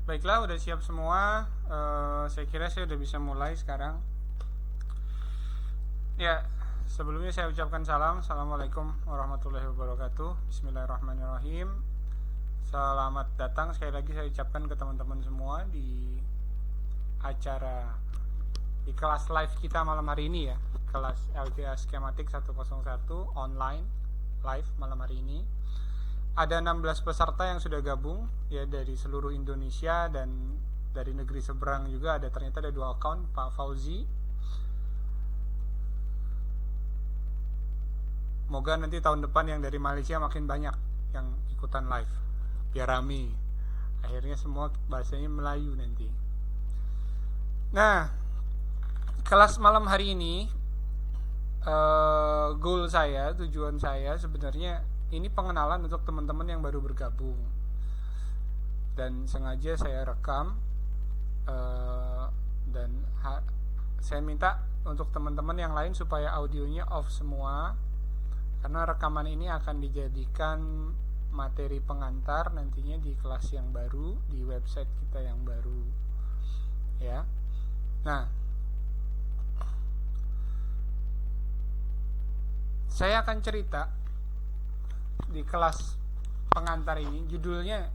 Baiklah, udah siap semua. Saya kira saya udah bisa mulai sekarang. Ya, sebelumnya saya ucapkan salam. Assalamualaikum warahmatullahi wabarakatuh. Bismillahirrahmanirrahim. Selamat datang sekali lagi saya ucapkan ke teman-teman semua di acara di kelas live kita malam hari ini ya. Kelas LTA Skematik 101 online live malam hari ini. Ada 16 peserta yang sudah gabung ya dari seluruh Indonesia dan dari negeri seberang juga ada, ternyata ada 2 account Pak Fauzi. Moga nanti tahun depan yang dari Malaysia makin banyak yang ikutan live biar rame. Akhirnya semua bahasanya Melayu nanti. Nah, kelas malam hari ini goal saya, tujuan saya sebenarnya ini pengenalan untuk teman-teman yang baru bergabung, dan sengaja saya rekam dan saya minta untuk teman-teman yang lain supaya audionya off semua, karena rekaman ini akan dijadikan materi pengantar nantinya di kelas yang baru, di website kita yang baru ya. Nah, saya akan cerita di kelas pengantar ini. Judulnya,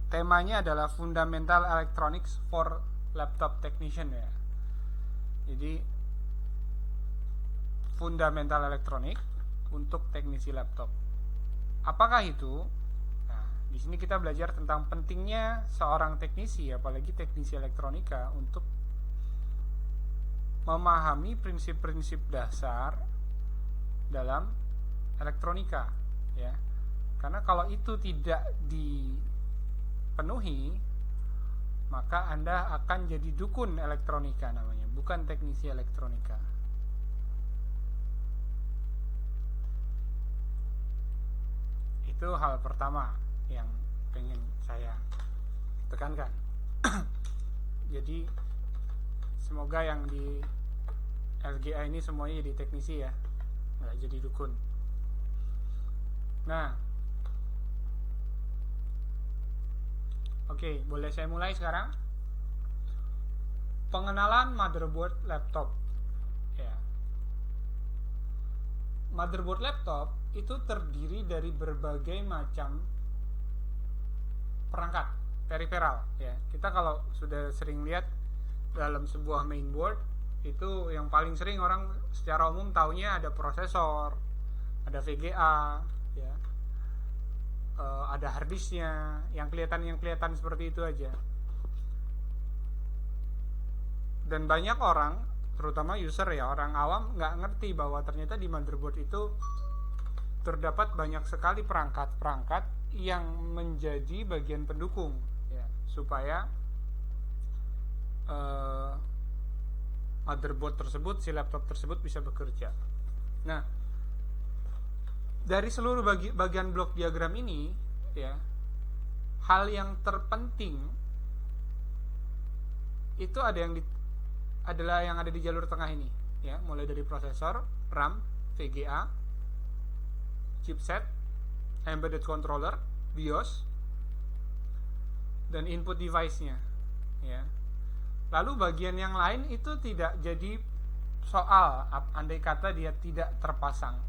temanya adalah Fundamental Electronics for Laptop Technician ya. Jadi fundamental elektronik untuk teknisi laptop. Apakah itu? Nah, di sini kita belajar tentang pentingnya seorang teknisi, apalagi teknisi elektronika, untuk memahami prinsip-prinsip dasar dalam elektronika ya. Karena kalau itu tidak dipenuhi, maka Anda akan jadi dukun elektronika namanya, bukan teknisi elektronika. Itu hal pertama yang pengen saya tekankan. Jadi semoga yang di LGA ini semuanya jadi teknisi ya, nggak jadi dukun. Nah, oke, boleh saya mulai sekarang? Pengenalan motherboard laptop ya. Motherboard laptop itu terdiri dari berbagai macam perangkat periferal ya. Kita kalau sudah sering lihat dalam sebuah mainboard, itu yang paling sering orang secara umum taunya ada prosesor, ada VGA ya, ada harddisknya, yang kelihatan seperti itu aja. Dan banyak orang, terutama user ya, orang awam nggak ngerti bahwa ternyata di motherboard itu terdapat banyak sekali perangkat-perangkat yang menjadi bagian pendukung ya, supaya motherboard tersebut, si laptop tersebut bisa bekerja. Nah, dari seluruh bagian blok diagram ini ya, hal yang terpenting itu adalah yang ada di jalur tengah ini ya, mulai dari prosesor, RAM, VGA, chipset, embedded controller, BIOS, dan input device-nya ya. Lalu bagian yang lain itu tidak jadi soal andai kata dia tidak terpasang.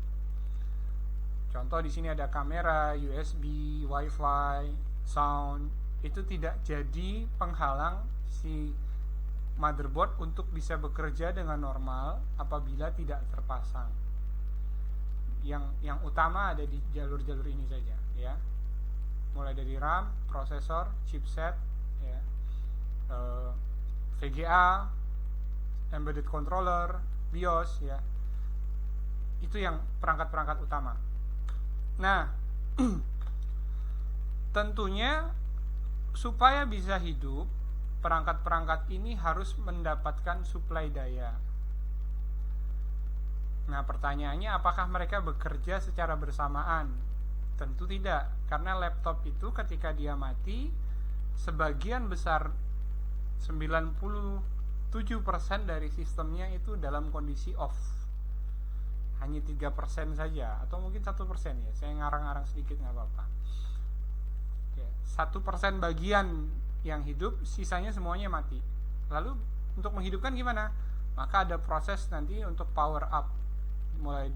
Contoh di sini ada kamera, USB, WiFi, sound, itu tidak jadi penghalang si motherboard untuk bisa bekerja dengan normal apabila tidak terpasang. Yang utama ada di jalur-jalur ini saja ya. Mulai dari RAM, prosesor, chipset ya, VGA, embedded controller, BIOS ya. Itu yang perangkat-perangkat utama. Nah, tentunya supaya bisa hidup, perangkat-perangkat ini harus mendapatkan suplai daya. Nah, pertanyaannya, apakah mereka bekerja secara bersamaan? Tentu tidak, karena laptop itu ketika dia mati, sebagian besar 97% dari sistemnya itu dalam kondisi off. Hanya 3% saja, atau mungkin 1% ya, saya ngarang-ngarang sedikit nggak apa-apa. Ya, 1% bagian yang hidup, sisanya semuanya mati. Lalu untuk menghidupkan gimana? Maka ada proses nanti untuk power up,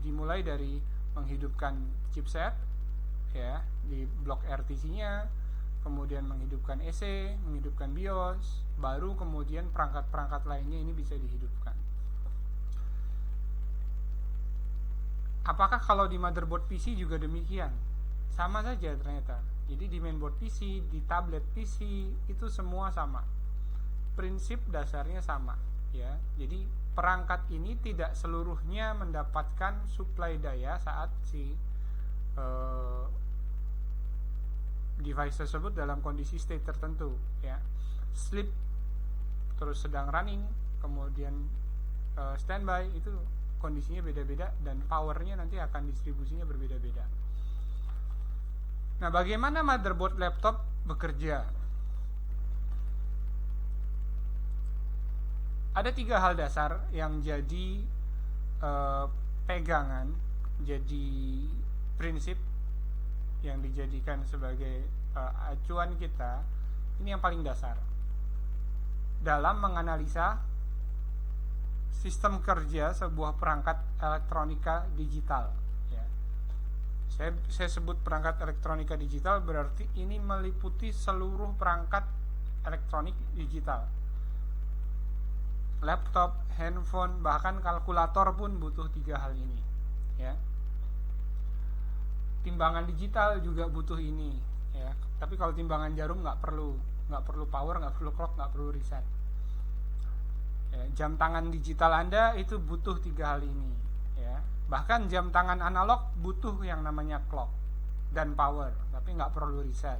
dimulai dari menghidupkan chipset ya di blok RTC-nya, kemudian menghidupkan EC, menghidupkan BIOS, baru kemudian perangkat-perangkat lainnya ini bisa dihidupkan. Apakah kalau di motherboard PC juga demikian? Sama saja ternyata. Jadi di mainboard PC, di tablet PC itu semua sama. Prinsip dasarnya sama, ya. Jadi perangkat ini tidak seluruhnya mendapatkan suplai daya saat si device tersebut dalam kondisi state tertentu, ya. Sleep, terus sedang running, kemudian standby, itu kondisinya beda-beda dan powernya nanti akan distribusinya berbeda-beda. Nah, bagaimana motherboard laptop bekerja? Ada 3 hal dasar yang jadi pegangan, jadi prinsip yang dijadikan sebagai acuan kita. Ini yang paling dasar dalam menganalisa sistem kerja sebuah perangkat elektronika digital. Ya. Saya sebut perangkat elektronika digital berarti ini meliputi seluruh perangkat elektronik digital. Laptop, handphone, bahkan kalkulator pun butuh 3 hal ini, ya. Timbangan digital juga butuh ini, ya. Tapi kalau timbangan jarum nggak perlu power, nggak perlu clock, nggak perlu reset. Ya, jam tangan digital Anda itu butuh 3 hal ini, ya. Bahkan jam tangan analog butuh yang namanya clock dan power, tapi nggak perlu reset.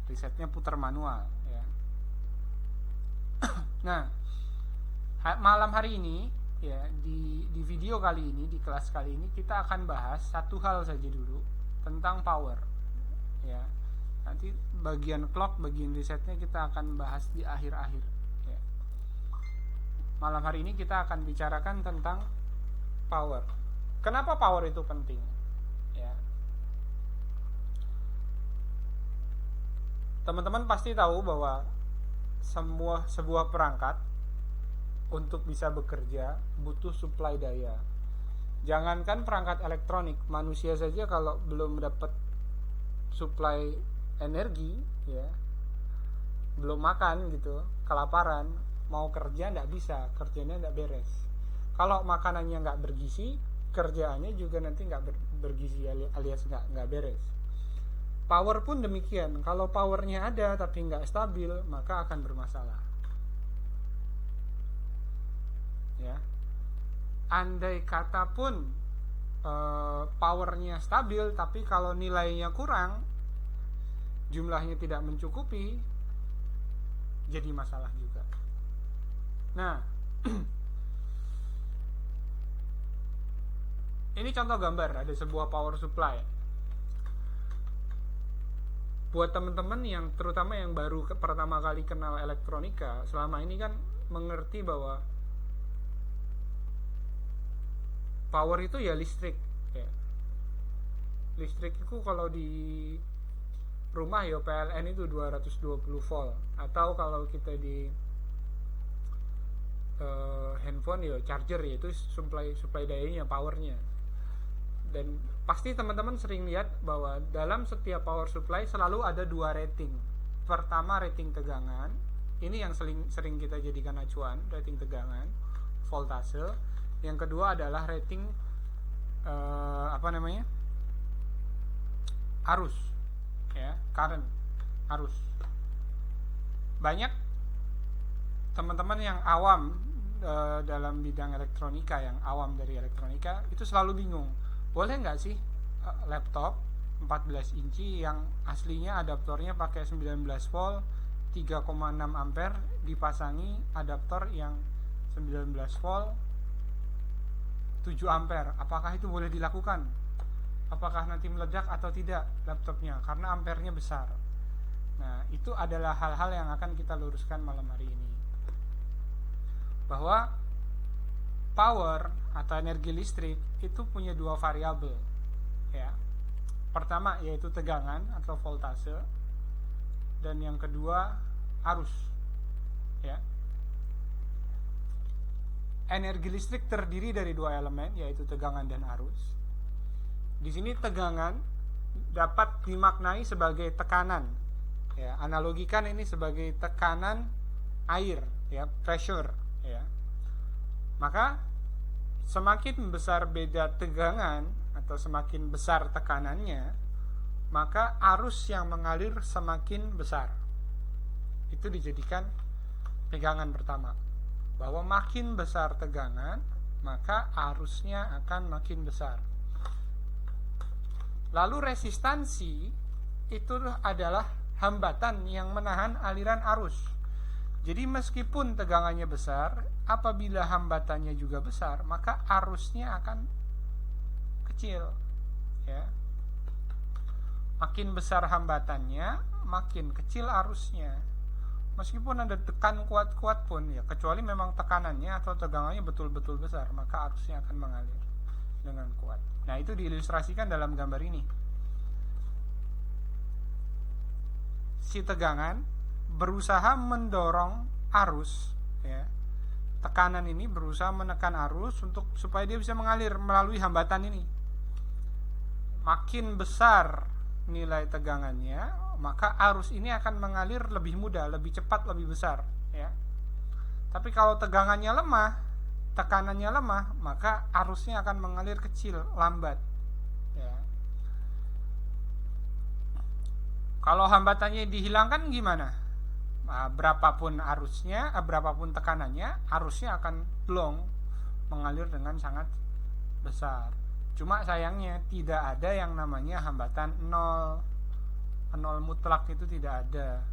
Resetnya putar manual, ya. Nah, malam hari ini, ya, di video kali ini, di kelas kali ini kita akan bahas satu hal saja dulu tentang power, ya. Nanti bagian clock, bagian resetnya kita akan bahas di akhir-akhir, ya. Malam hari ini kita akan bicarakan tentang power. Kenapa power itu penting? Ya. Teman-teman pasti tahu bahwa sebuah perangkat untuk bisa bekerja butuh suplai daya. Jangankan perangkat elektronik, manusia saja kalau belum dapat suplai energi, ya, belum makan gitu, kelaparan, mau kerja nggak bisa, kerjanya nggak beres. Kalau makanannya nggak bergizi, kerjaannya juga nanti nggak bergizi alias nggak beres. Power pun demikian. Kalau powernya ada tapi nggak stabil, maka akan bermasalah. Ya, andai kata pun powernya stabil, tapi kalau nilainya kurang, jumlahnya tidak mencukupi, jadi masalah juga. Nah, ini contoh gambar, ada sebuah power supply. Buat teman-teman yang terutama yang baru pertama kali kenal elektronika, selama ini kan mengerti bahwa power itu ya listrik, ya. Listrik itu kalau di rumah ya PLN itu 220 volt, atau kalau kita di handphone ya charger, ya itu supply dayanya, powernya. Dan pasti teman-teman sering lihat bahwa dalam setiap power supply selalu ada 2 rating. Pertama rating tegangan, ini yang sering kita jadikan acuan, rating tegangan, voltase. Yang kedua adalah rating arus, ya, current, arus. Banyak teman-teman yang awam dalam bidang elektronika, yang awam dari elektronika itu selalu bingung, boleh nggak sih laptop 14 inci yang aslinya adaptornya pakai 19 volt 3,6 ampere dipasangi adaptor yang 19 volt 7 ampere, apakah itu boleh dilakukan? Apakah nanti meledak atau tidak laptopnya karena ampernya besar? Nah, itu adalah hal-hal yang akan kita luruskan malam hari ini. Bahwa power atau energi listrik itu punya 2 variabel, ya. Pertama yaitu tegangan atau voltase, dan yang kedua arus. Ya. Energi listrik terdiri dari dua elemen, yaitu tegangan dan arus. Di sini tegangan dapat dimaknai sebagai tekanan. Ya, analogikan ini sebagai tekanan air, ya, pressure, ya. Maka semakin besar beda tegangan atau semakin besar tekanannya, maka arus yang mengalir semakin besar. Itu dijadikan pegangan pertama, bahwa makin besar tegangan, maka arusnya akan makin besar. Lalu resistansi itu adalah hambatan yang menahan aliran arus. Jadi meskipun tegangannya besar, apabila hambatannya juga besar, maka arusnya akan kecil, ya. Makin besar hambatannya, makin kecil arusnya. Meskipun ada tekan kuat-kuat pun, ya, kecuali memang tekanannya atau tegangannya betul-betul besar, maka arusnya akan mengalir dengan kuat. Nah, itu diilustrasikan dalam gambar ini. Si tegangan berusaha mendorong arus, ya. Tekanan ini berusaha menekan arus supaya dia bisa mengalir melalui hambatan ini. Makin besar nilai tegangannya, maka arus ini akan mengalir lebih mudah, lebih cepat, lebih besar, ya. Tapi kalau tegangannya lemah, tekanannya lemah, maka arusnya akan mengalir kecil, lambat, ya. Kalau hambatannya dihilangkan gimana? Nah, berapapun arusnya, berapapun tekanannya, arusnya akan plong, mengalir dengan sangat besar. Cuma sayangnya tidak ada yang namanya hambatan nol. Nol mutlak itu tidak ada.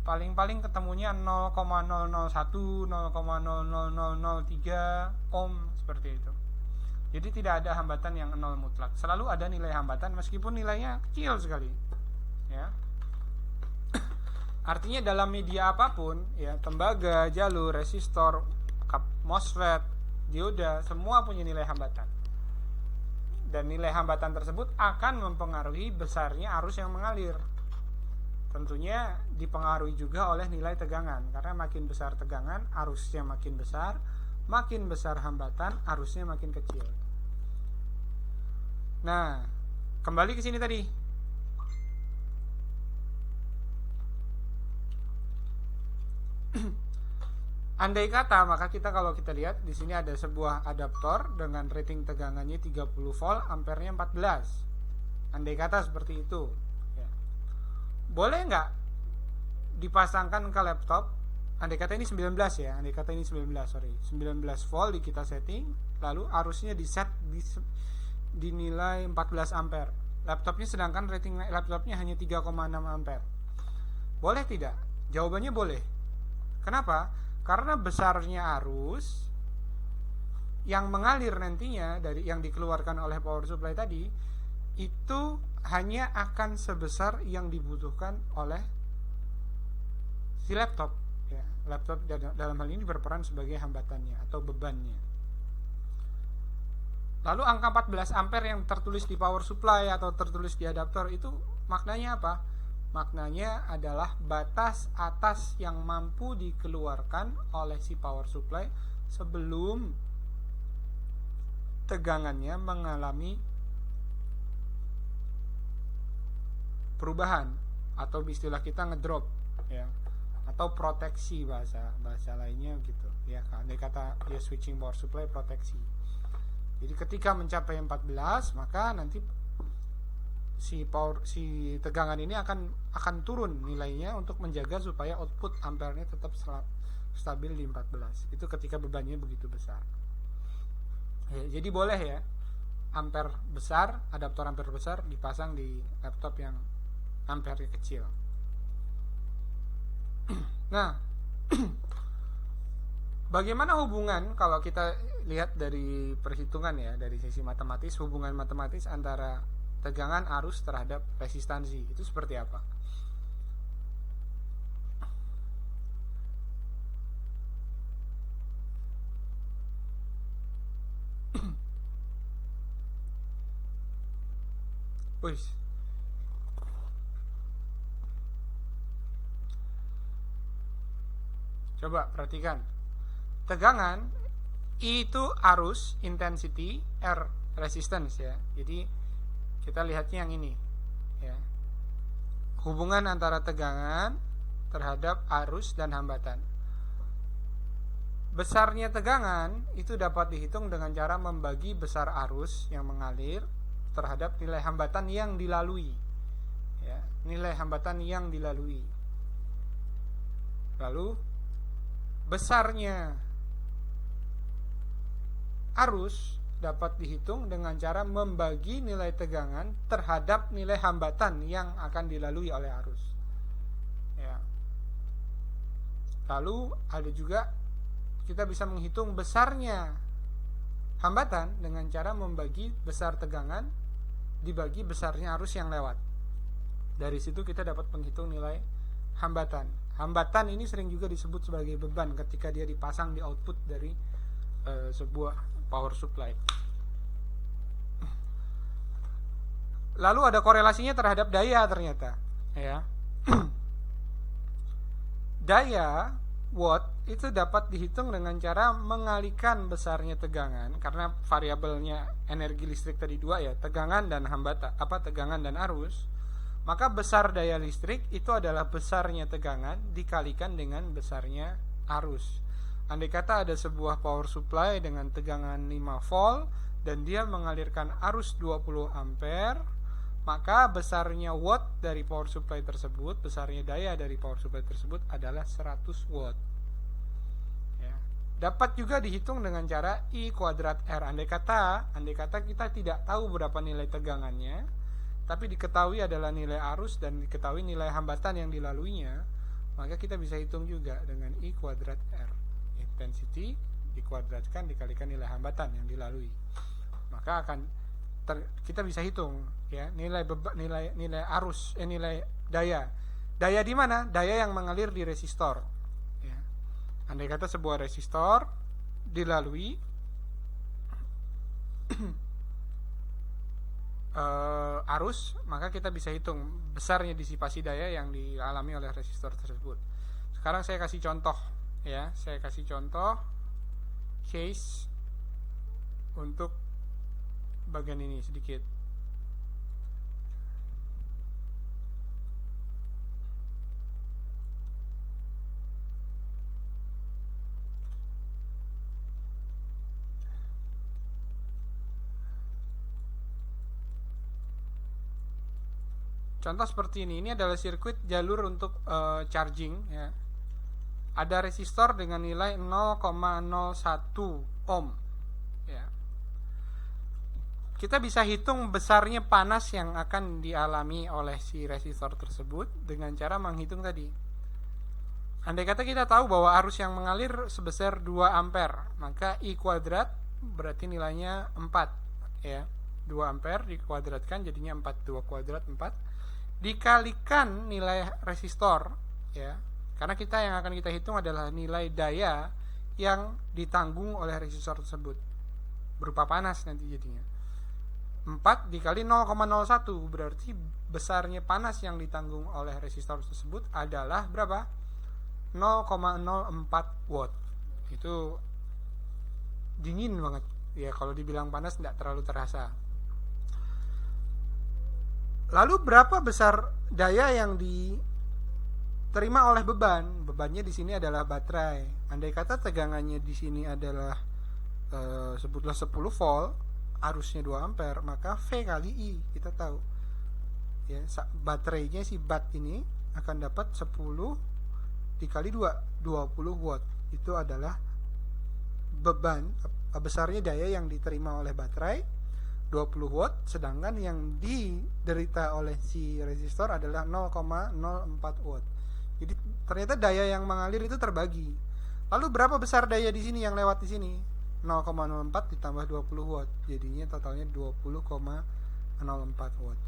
Paling-paling ketemunya 0,001, 0,00003 ohm, seperti itu. Jadi tidak ada hambatan yang nol mutlak. Selalu ada nilai hambatan meskipun nilainya kecil sekali, ya. Artinya dalam media apapun, ya, tembaga, jalur, resistor, MOSFET, dioda, semua punya nilai hambatan. Dan nilai hambatan tersebut akan mempengaruhi besarnya arus yang mengalir. Tentunya dipengaruhi juga oleh nilai tegangan, karena makin besar tegangan, arusnya makin besar hambatan, arusnya makin kecil. Nah, kembali ke sini tadi. Andai kata, maka kalau kita lihat di sini ada sebuah adaptor dengan rating tegangannya 30 volt, ampernya 14. Andai kata seperti itu, ya. Boleh nggak dipasangkan ke laptop? Andai kata ini 19 ya, 19 volt kita setting, lalu arusnya di set di nilai 14 ampere. Laptopnya sedangkan rating laptopnya hanya 3,6 ampere. Boleh tidak? Jawabannya boleh. Kenapa? Karena besarnya arus yang mengalir nantinya dari yang dikeluarkan oleh power supply tadi itu hanya akan sebesar yang dibutuhkan oleh si laptop, ya. Laptop dalam hal ini berperan sebagai hambatannya atau bebannya. Lalu angka 14 ampere yang tertulis di power supply atau tertulis di adaptor itu maknanya apa? Maknanya adalah batas atas yang mampu dikeluarkan oleh si power supply sebelum tegangannya mengalami perubahan, atau istilah kita ngedrop, ya, atau proteksi bahasa lainnya gitu, ya. Andai kata dia switching power supply, proteksi. Jadi ketika mencapai 14, maka nanti si tegangan ini akan turun nilainya untuk menjaga supaya output ampernya tetap stabil di 14. Itu ketika bebannya begitu besar. Ya, jadi boleh ya, ampere besar, adaptor ampere besar dipasang di laptop yang ampernya kecil. Nah, bagaimana hubungan kalau kita lihat dari perhitungan, ya, dari sisi matematis, hubungan matematis antara tegangan arus terhadap resistansi itu seperti apa? Wih, Coba perhatikan. Tegangan I itu arus, intensity, R resistance ya. Jadi kita lihatnya yang ini ya. Hubungan antara tegangan terhadap arus dan hambatan. Besarnya tegangan itu dapat dihitung dengan cara membagi besar arus yang mengalir terhadap nilai hambatan yang dilalui ya, nilai hambatan yang dilalui. Lalu besarnya arus dapat dihitung dengan cara membagi nilai tegangan terhadap nilai hambatan yang akan dilalui oleh arus ya. Lalu ada juga kita bisa menghitung besarnya hambatan dengan cara membagi besar tegangan dibagi besarnya arus yang lewat. Dari situ kita dapat menghitung nilai hambatan. Hambatan ini sering juga disebut sebagai beban ketika dia dipasang di output dari sebuah power supply. Lalu ada korelasinya terhadap daya ternyata ya. Daya watt itu dapat dihitung dengan cara mengalihkan besarnya tegangan, karena variabelnya energi listrik tadi dua ya, tegangan dan hambatan, tegangan dan arus. Maka besar daya listrik itu adalah besarnya tegangan dikalikan dengan besarnya arus. Andai kata ada sebuah power supply dengan tegangan 5 volt dan dia mengalirkan arus 20 ampere, maka besarnya watt dari power supply tersebut, besarnya daya dari power supply tersebut adalah 100 watt ya. Dapat juga dihitung dengan cara I kuadrat R. Andai kata kita tidak tahu berapa nilai tegangannya, tapi diketahui adalah nilai arus dan diketahui nilai hambatan yang dilaluinya, maka kita bisa hitung juga dengan I kuadrat R. Intensity dikuadratkan dikalikan nilai hambatan yang dilalui, maka akan kita bisa hitung ya nilai arus, nilai daya di mana? Daya yang mengalir di resistor ya. Andai kata sebuah resistor dilalui arus, maka kita bisa hitung besarnya disipasi daya yang dialami oleh resistor tersebut. Sekarang saya kasih contoh ya, saya kasih contoh case untuk bagian ini sedikit. Contoh seperti ini adalah sirkuit jalur untuk charging ya. Ada resistor dengan nilai 0,01 ohm ya. Kita bisa hitung besarnya panas yang akan dialami oleh si resistor tersebut dengan cara menghitung tadi. Andai kata kita tahu bahwa arus yang mengalir sebesar 2 ampere, maka I kuadrat berarti nilainya 4 ya. 2 ampere dikuadratkan jadinya 4, 2 kuadrat 4 dikalikan nilai resistor ya. Karena yang akan kita hitung adalah nilai daya yang ditanggung oleh resistor tersebut berupa panas nanti jadinya. 4 dikali 0,01 berarti besarnya panas yang ditanggung oleh resistor tersebut adalah berapa? 0,04 watt. Itu dingin banget ya, kalau dibilang panas tidak terlalu terasa. Lalu berapa besar daya yang diterima oleh beban? Bebannya di sini adalah baterai. Andai kata tegangannya di sini adalah sebutlah 10 volt, arusnya 2 ampere, maka V kali I kita tahu. Ya, baterainya si bat ini akan dapat 10 dikali 2, 20 watt. Itu adalah beban besarnya daya yang diterima oleh baterai 20 watt, sedangkan yang diderita oleh si resistor adalah 0,04 watt. Jadi ternyata daya yang mengalir itu terbagi. Lalu berapa besar daya di sini yang lewat di sini? 0,04 ditambah 20 watt. Jadinya totalnya 20,04 watt.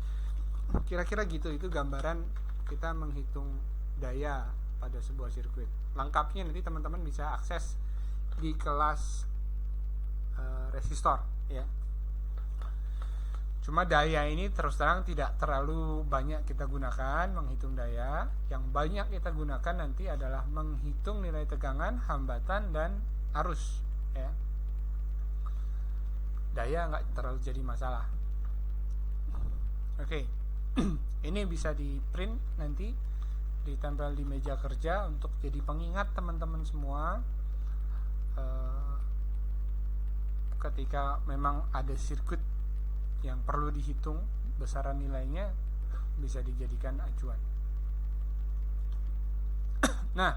Kira-kira gitu, itu gambaran kita menghitung daya pada sebuah sirkuit. Lengkapnya nanti teman-teman bisa akses di kelas resistor ya. Cuma daya ini terus terang tidak terlalu banyak kita gunakan menghitung daya. Yang banyak kita gunakan nanti adalah menghitung nilai tegangan, hambatan, dan arus, ya. Daya nggak terlalu jadi masalah. Oke. Ini bisa di print nanti, ditempel di meja kerja untuk jadi pengingat teman-teman semua ketika memang ada sirkuit yang perlu dihitung besaran nilainya, bisa dijadikan acuan. Nah,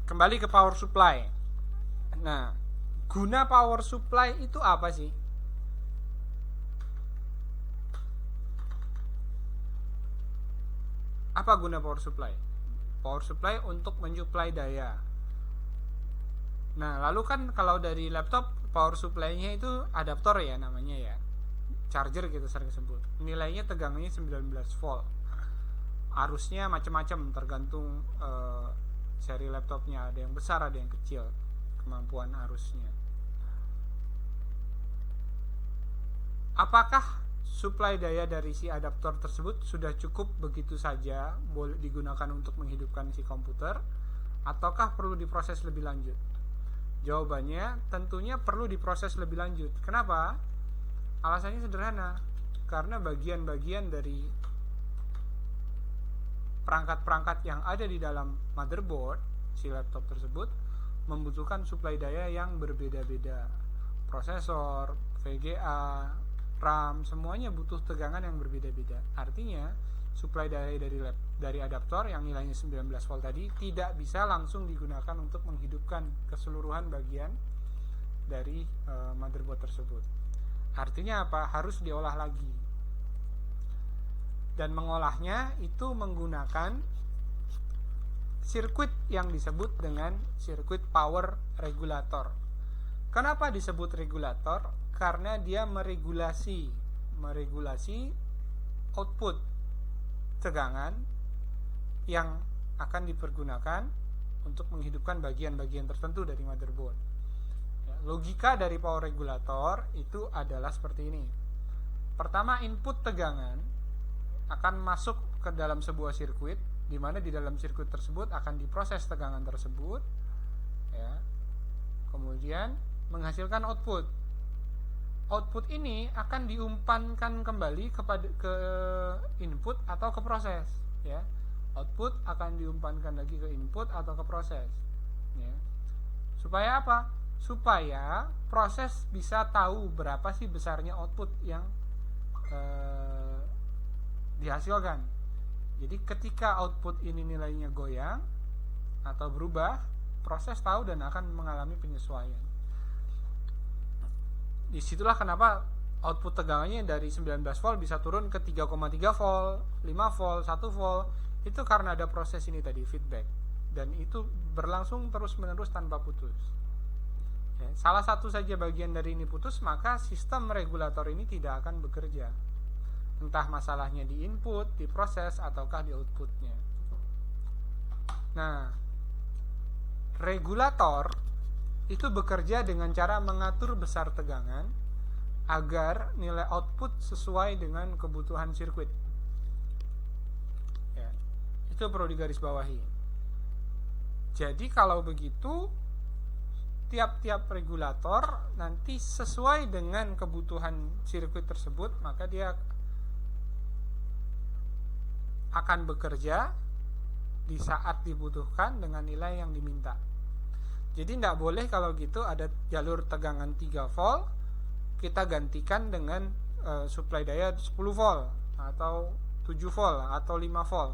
kembali ke power supply. Nah, guna power supply itu apa sih? Apa guna power supply? Power supply untuk menyuplai daya. Nah, lalu kan kalau dari laptop power supply-nya itu adaptor ya namanya ya. Charger kita sering sebut. Nilainya tegangannya 19 volt. Arusnya macam-macam tergantung seri laptopnya, ada yang besar, ada yang kecil kemampuan arusnya. Apakah suplai daya dari si adaptor tersebut sudah cukup begitu saja boleh digunakan untuk menghidupkan si komputer, ataukah perlu diproses lebih lanjut? Jawabannya tentunya perlu diproses lebih lanjut. Kenapa? Alasannya sederhana, karena bagian-bagian dari perangkat-perangkat yang ada di dalam motherboard si laptop tersebut membutuhkan suplai daya yang berbeda-beda. Prosesor, VGA, RAM, semuanya butuh tegangan yang berbeda-beda. Artinya suplai daya dari adaptor yang nilainya 19 volt tadi tidak bisa langsung digunakan untuk menghidupkan keseluruhan bagian dari motherboard tersebut. Artinya apa? Harus diolah lagi. Dan mengolahnya itu menggunakan sirkuit yang disebut dengan sirkuit power regulator. Kenapa disebut regulator? Karena dia meregulasi output tegangan yang akan dipergunakan untuk menghidupkan bagian-bagian tertentu dari motherboard. Logika dari power regulator itu adalah seperti ini. Pertama, input tegangan akan masuk ke dalam sebuah sirkuit, di mana di dalam sirkuit tersebut akan diproses tegangan tersebut, ya. Kemudian menghasilkan output. Output ini akan diumpankan kembali ke input atau ke proses, ya. Output akan diumpankan lagi ke input atau ke proses, ya. Supaya apa? Supaya proses bisa tahu berapa sih besarnya output yang dihasilkan. Jadi ketika output ini nilainya goyang atau berubah, proses tahu dan akan mengalami penyesuaian. Disitulah kenapa output tegangannya dari 19 volt bisa turun ke 3,3 volt, 5 volt, 1 volt. Itu karena ada proses ini tadi, feedback. Dan itu berlangsung terus-menerus tanpa putus. Ya, salah satu saja bagian dari ini putus, maka sistem regulator ini tidak akan bekerja. Entah masalahnya di input, di proses, ataukah di outputnya. Nah, regulator itu bekerja dengan cara mengatur besar tegangan agar nilai output sesuai dengan kebutuhan sirkuit. Ya, itu perlu digarisbawahi. Jadi kalau begitu, tiap-tiap regulator nanti sesuai dengan kebutuhan sirkuit tersebut, maka dia akan bekerja di saat dibutuhkan dengan nilai yang diminta. Jadi tidak boleh kalau gitu ada jalur tegangan 3 volt kita gantikan dengan suplai daya 10 volt atau 7 volt atau 5 volt.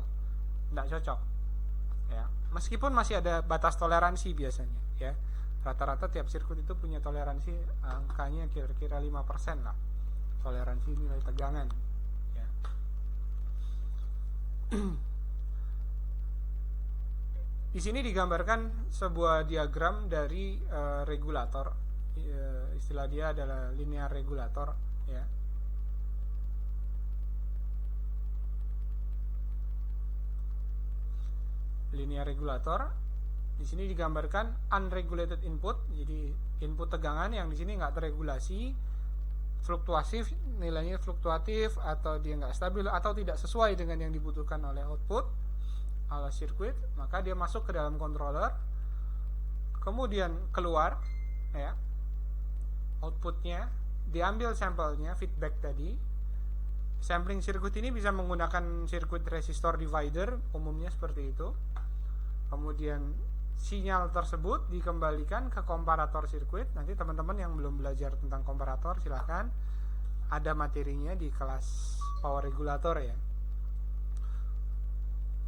Tidak cocok. Ya. Meskipun masih ada batas toleransi biasanya, ya. Rata-rata tiap sirkuit itu punya toleransi angkanya kira-kira 5% lah. Toleransi nilai tegangan, ya. Di sini digambarkan sebuah diagram dari regulator. Istilah dia adalah linear regulator, ya. Linear regulator Di sini digambarkan unregulated input, jadi input tegangan yang di sini nggak terregulasi, fluktuatif, nilainya fluktuatif atau dia nggak stabil atau tidak sesuai dengan yang dibutuhkan oleh output oleh sirkuit, maka dia masuk ke dalam controller, kemudian keluar, ya, outputnya diambil sampelnya, feedback tadi. Sampling sirkuit ini bisa menggunakan sirkuit resistor divider, umumnya seperti itu. Kemudian sinyal tersebut dikembalikan ke komparator sirkuit. Nanti teman-teman yang belum belajar tentang komparator silahkan, ada materinya di kelas power regulator ya.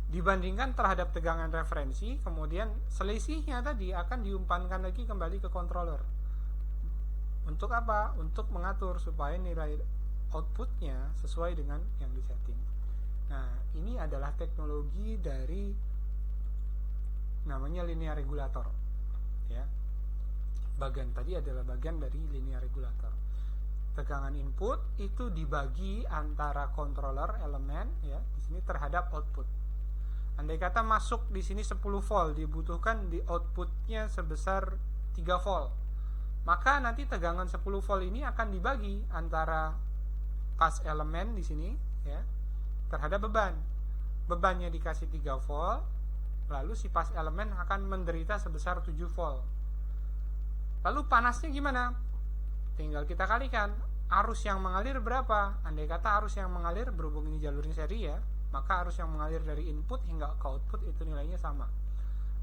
Dibandingkan terhadap tegangan referensi, kemudian selisihnya tadi akan diumpankan lagi kembali ke controller. Untuk apa? Untuk mengatur supaya nilai outputnya sesuai dengan yang disetting. Nah, ini adalah teknologi dari namanya linear regulator, ya. Bagian tadi adalah bagian dari linear regulator. Tegangan input itu dibagi antara controller elemen, ya, di sini terhadap output. Andai kata masuk di sini 10 volt, dibutuhkan di outputnya sebesar 3 volt. Maka nanti tegangan 10 volt ini akan dibagi antara pas elemen di sini, ya, terhadap beban. Bebannya dikasih 3 volt, lalu si pas elemen akan menderita sebesar 7 volt. Lalu panasnya gimana? Tinggal kita kalikan. Arus yang mengalir berapa? Andai kata arus yang mengalir, berhubung ini jalurnya seri ya, maka arus yang mengalir dari input hingga ke output itu nilainya sama.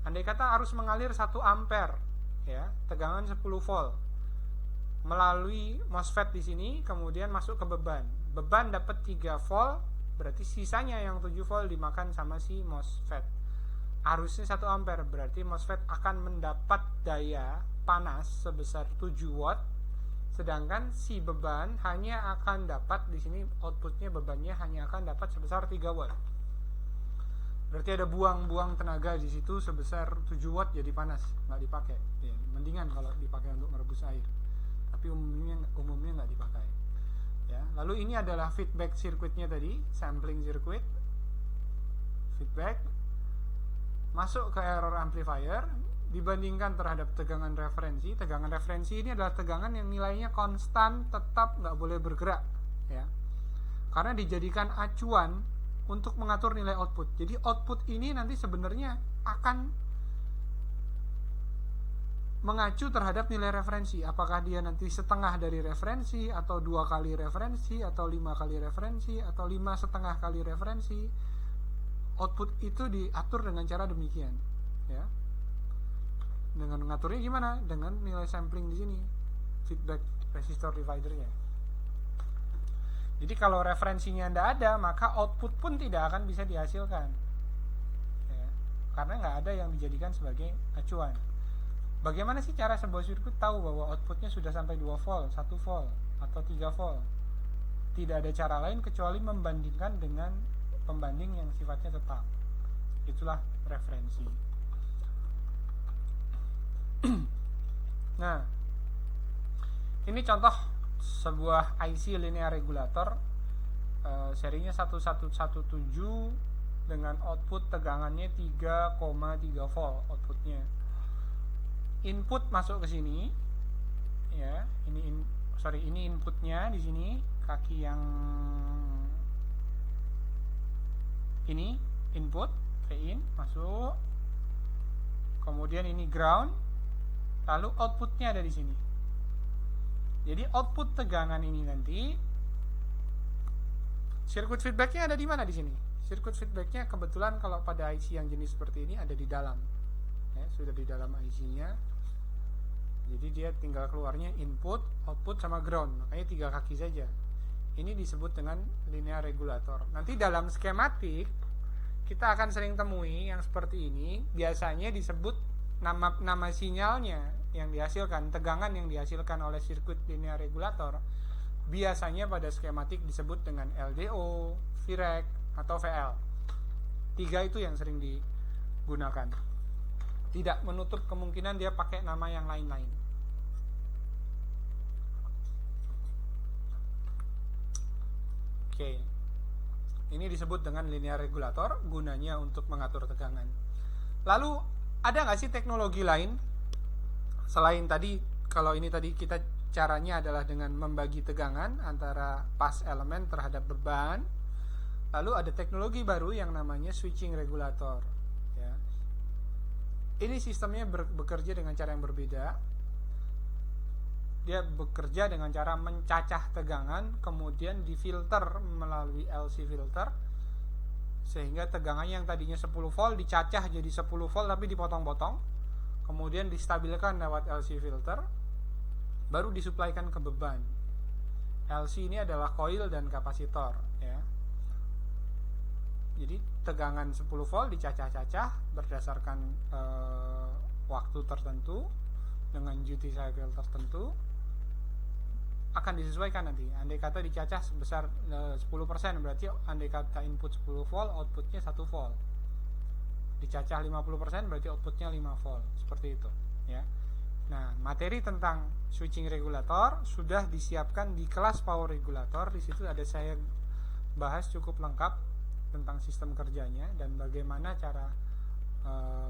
Andai kata arus mengalir 1 ampere, ya, tegangan 10 volt. Melalui MOSFET di sini, kemudian masuk ke beban. Beban dapat 3 volt, berarti sisanya yang 7 volt dimakan sama si MOSFET. Arusnya 1 ampere, berarti MOSFET akan mendapat daya panas sebesar 7 watt. Sedangkan si beban hanya akan dapat di sini outputnya, bebannya hanya akan dapat sebesar 3 watt. Berarti ada buang-buang tenaga di situ sebesar 7 watt jadi panas, nggak dipakai. Ya, mendingan kalau dipakai untuk merebus air. Tapi umumnya nggak dipakai. Ya, lalu ini adalah feedback sirkuitnya tadi, sampling sirkuit. Feedback masuk ke error amplifier. Dibandingkan terhadap tegangan referensi. Tegangan referensi ini adalah tegangan yang nilainya konstan, tetap nggak boleh bergerak, ya, karena dijadikan acuan untuk mengatur nilai output. Jadi output ini nanti sebenarnya akan mengacu terhadap nilai referensi. Apakah dia nanti setengah dari referensi, atau 2 kali referensi, atau 5 kali referensi, atau 5,5 kali referensi. Output itu diatur dengan cara demikian, ya. Dengan mengaturnya gimana? Dengan nilai sampling di sini, feedback resistor dividernya. Jadi kalau referensinya tidak ada, maka output pun tidak akan bisa dihasilkan, ya, karena nggak ada yang dijadikan sebagai acuan. Bagaimana sih cara sebuah sirkuit tahu bahwa outputnya sudah sampai 2 volt, 1 volt, atau 3 volt? Tidak ada cara lain kecuali membandingkan dengan pembanding yang sifatnya tetap. Itulah referensi. Nah, ini contoh sebuah IC linear regulator, serinya 1117 dengan output tegangannya 3,3 volt outputnya. Input masuk ke sini, ya, ini inputnya di sini, kaki yang ini input, Vin masuk, kemudian ini ground, lalu outputnya ada di sini. Jadi output tegangan ini nanti, sirkuit feedbacknya ada di mana di sini? Sirkuit feedbacknya kebetulan kalau pada IC yang jenis seperti ini ada di dalam, ya, sudah di dalam IC-nya. Jadi dia tinggal keluarnya input, output sama ground, makanya 3 kaki saja. Ini disebut dengan linear regulator. Nanti dalam skematik kita akan sering temui yang seperti ini, biasanya disebut nama sinyalnya yang dihasilkan, tegangan yang dihasilkan oleh sirkuit linear regulator, biasanya pada skematik disebut dengan LDO, Vrec, atau VL. 3 itu yang sering digunakan. Tidak menutup kemungkinan dia pakai nama yang lain-lain. Oke. Ini disebut dengan linear regulator, gunanya untuk mengatur tegangan. Lalu Ada nggak sih teknologi lain selain tadi? Kalau ini tadi kita caranya adalah dengan membagi tegangan antara pas elemen terhadap beban. Lalu ada teknologi baru yang namanya switching regulator. Ya. Ini sistemnya bekerja dengan cara yang berbeda. Dia bekerja dengan cara mencacah tegangan, kemudian difilter melalui LC filter, sehingga tegangan yang tadinya 10 volt dicacah jadi 10 volt tapi dipotong-potong, kemudian distabilkan lewat LC filter, baru disuplaikan ke beban. LC ini adalah coil dan kapasitor, ya. Jadi tegangan 10 volt dicacah-cacah berdasarkan waktu tertentu dengan duty cycle tertentu, akan disesuaikan nanti. Andai kata dicacah sebesar 10%, berarti andai kata input 10 volt, outputnya 1 volt. Dicacah 50%, berarti outputnya 5 volt. Seperti itu, ya. Nah, materi tentang switching regulator sudah disiapkan di kelas power regulator. Di situ ada saya bahas cukup lengkap tentang sistem kerjanya dan bagaimana cara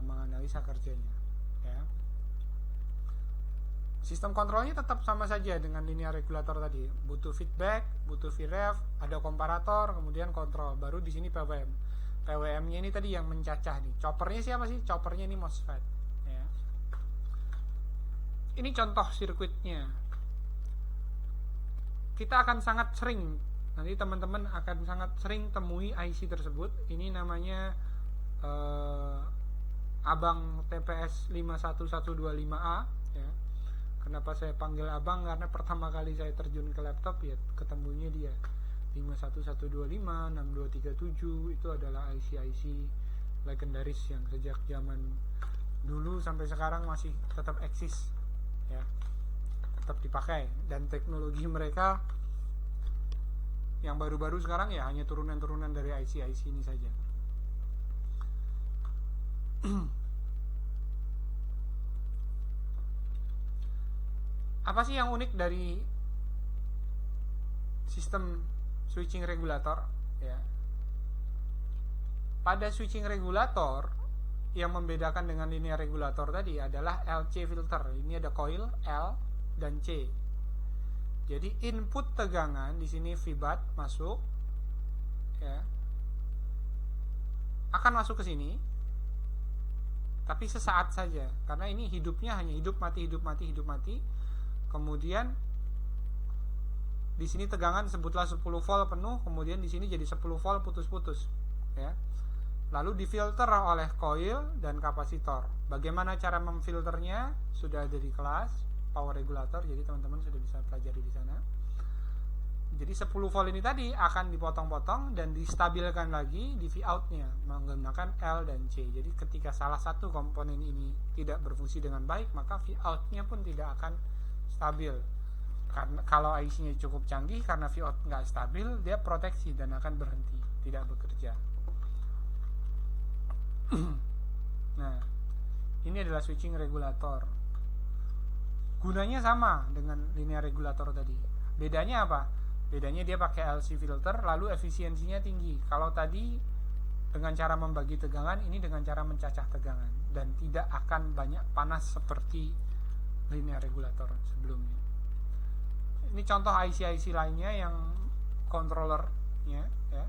menganalisa kerjanya, ya. Sistem kontrolnya tetap sama saja dengan linear regulator tadi. Butuh feedback, butuh VREF, ada komparator, kemudian kontrol. Baru di sini PWM. PWM-nya ini tadi yang mencacah nih. Choppernya siapa sih? Choppernya ini MOSFET, ya. Ini contoh sirkuitnya. Kita akan sangat sering, nanti teman-teman akan sangat sering temui IC tersebut. Ini namanya Abang TPS 51125A, ya. Kenapa saya panggil abang? Karena pertama kali saya terjun ke laptop ya ketemunya dia 51125, 6237 itu adalah IC legendaris yang sejak zaman dulu sampai sekarang masih tetap eksis, ya, tetap dipakai. Dan teknologi mereka yang baru-baru sekarang ya hanya turunan-turunan dari IC ini saja. Apa sih yang unik dari sistem switching regulator, ya? Pada switching regulator yang membedakan dengan linear regulator tadi adalah LC filter. Ini ada coil L dan C. Jadi input tegangan di sini VBAT masuk, ya, akan masuk ke sini, tapi sesaat saja karena ini hidupnya hanya hidup mati. Kemudian di sini tegangan sebutlah 10 volt penuh, kemudian di sini jadi 10 volt putus-putus, ya. Lalu difilter oleh coil dan kapasitor. Bagaimana cara memfilternya sudah ada di kelas power regulator, jadi teman-teman sudah bisa pelajari di sana. Jadi 10 volt ini tadi akan dipotong-potong dan distabilkan lagi di Vout-nya menggunakan L dan C. Jadi ketika salah satu komponen ini tidak berfungsi dengan baik, maka Vout-nya pun tidak akan stabil. Karena kalau IC-nya cukup canggih, karena Vout nggak stabil, dia proteksi dan akan berhenti, tidak bekerja. Nah, ini adalah switching regulator. Gunanya sama dengan linear regulator tadi. Bedanya apa? Bedanya dia pakai LC filter, lalu efisiensinya tinggi. Kalau tadi dengan cara membagi tegangan, ini dengan cara mencacah tegangan dan tidak akan banyak panas seperti linear regulator sebelumnya. Ini contoh IC lainnya yang controllernya, ya.